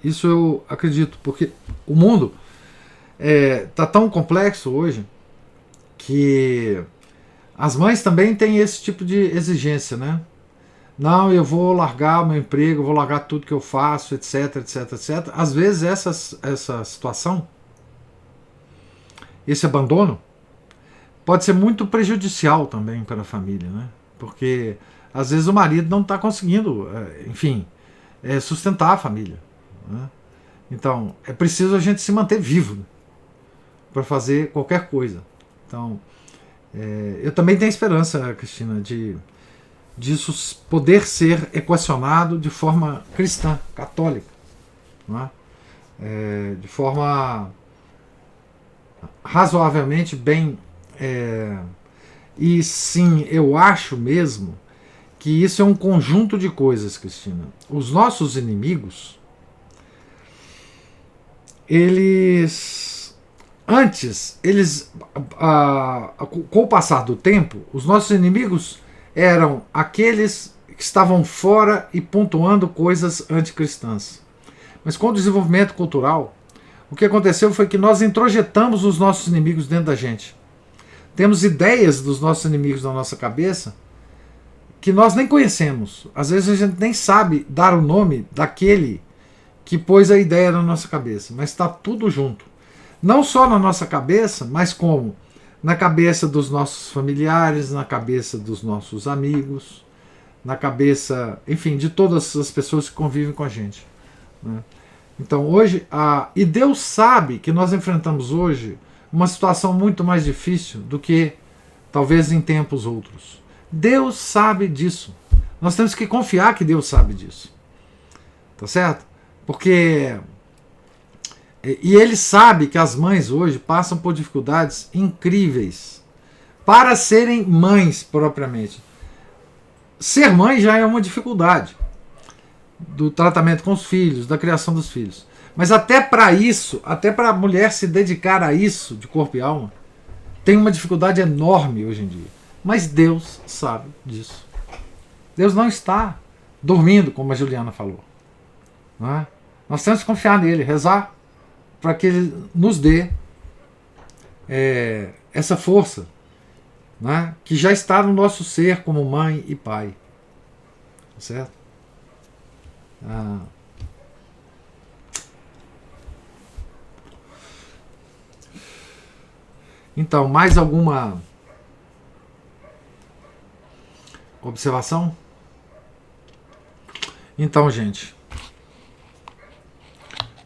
Isso eu acredito, porque o mundo está tão complexo hoje que as mães também têm esse tipo de exigência, né? Não, eu vou largar o meu emprego, eu vou largar tudo que eu faço, etc, etc, etc. Às vezes essa situação, esse abandono, pode ser muito prejudicial também para a família, né? Porque às vezes o marido não está conseguindo, enfim, sustentar a família, né? Então é preciso a gente se manter vivo, né, para fazer qualquer coisa. Então eu também tenho esperança, Cristina, disso poder ser equacionado de forma cristã, católica, não é? De forma razoavelmente bem. E sim, eu acho mesmo que isso é um conjunto de coisas, Cristina. Os nossos inimigos, com o passar do tempo, os nossos inimigos eram aqueles que estavam fora e pontuando coisas anticristãs. Mas com o desenvolvimento cultural, o que aconteceu foi que nós introjetamos os nossos inimigos dentro da gente. Temos ideias dos nossos inimigos na nossa cabeça que nós nem conhecemos. Às vezes a gente nem sabe dar o nome daquele que pôs a ideia na nossa cabeça, mas está tudo junto. Não só na nossa cabeça, mas como na cabeça dos nossos familiares, na cabeça dos nossos amigos, na cabeça, enfim, de todas as pessoas que convivem com a gente, né? Então hoje, e Deus sabe que nós enfrentamos hoje uma situação muito mais difícil do que talvez em tempos outros. Deus sabe disso. Nós temos que confiar que Deus sabe disso. Tá certo? Porque Ele sabe que as mães hoje passam por dificuldades incríveis para serem mães propriamente. Ser mãe já é uma dificuldade do tratamento com os filhos, da criação dos filhos. Mas até para isso, até para a mulher se dedicar a isso de corpo e alma, tem uma dificuldade enorme hoje em dia. Mas Deus sabe disso. Deus não está dormindo, como a Juliana falou, não é? Nós temos que confiar nele, rezar para que ele nos dê essa força, não é? Que já está no nosso ser como mãe e pai. Certo? Então, mais alguma observação? Então, gente,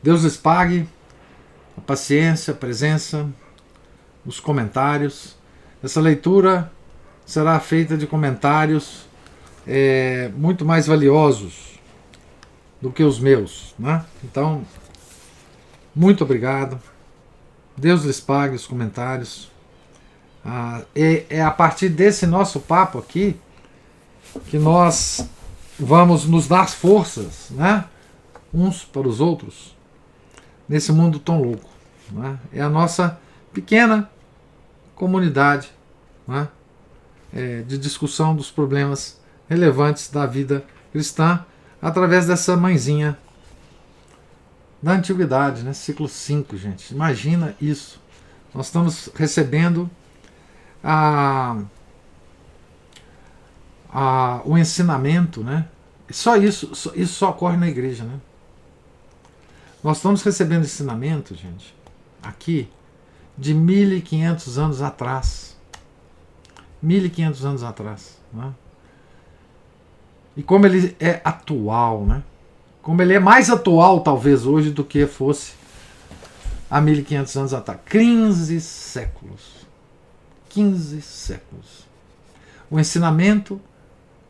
Deus lhes pague a paciência, a presença, os comentários. Essa leitura será feita de comentários muito mais valiosos do que os meus, né? Então, muito obrigado. Deus lhes pague os comentários. É a partir desse nosso papo aqui que nós vamos nos dar forças, né, uns para os outros, nesse mundo tão louco, né? É a nossa pequena comunidade, né, de discussão dos problemas relevantes da vida cristã através dessa mãezinha da antiguidade, né? Ciclo 5, gente. Imagina isso. Nós estamos recebendo o ensinamento, né? Só isso só ocorre na igreja, né? Nós estamos recebendo ensinamento, gente, aqui, de 1500 anos atrás. 1500 anos atrás. Né? E como ele é atual, né? Como ele é mais atual, talvez, hoje, do que fosse há 1500 anos atrás. 15 séculos. 15 séculos. O ensinamento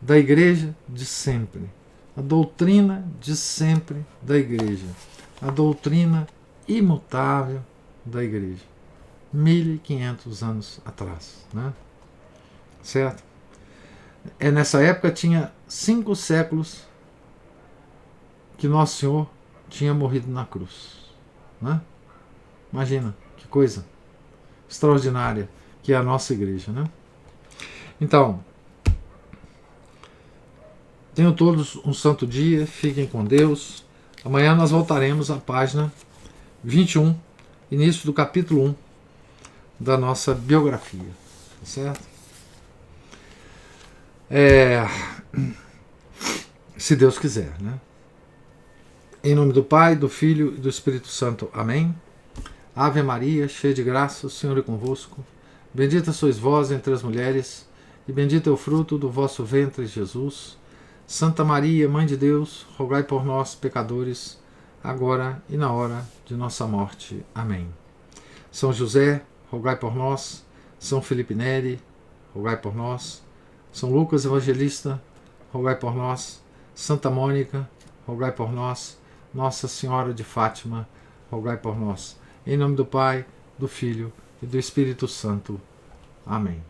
da igreja de sempre. A doutrina de sempre da igreja. A doutrina imutável da igreja. 1500 anos atrás. Né? Certo? Nessa época tinha 5 séculos que Nosso Senhor tinha morrido na cruz. Né? Imagina, que coisa extraordinária que é a nossa igreja. Né? Então, tenham todos um santo dia, fiquem com Deus. Amanhã nós voltaremos à página 21, início do capítulo 1 da nossa biografia. Certo? Se Deus quiser, né? Em nome do Pai, do Filho e do Espírito Santo. Amém. Ave Maria, cheia de graça, o Senhor é convosco. Bendita sois vós entre as mulheres, e bendito é o fruto do vosso ventre, Jesus. Santa Maria, Mãe de Deus, rogai por nós, pecadores, agora e na hora de nossa morte. Amém. São José, rogai por nós. São Felipe Neri, rogai por nós. São Lucas Evangelista, rogai por nós. Santa Mônica, rogai por nós. Nossa Senhora de Fátima, rogai por nós. Em nome do Pai, do Filho e do Espírito Santo. Amém.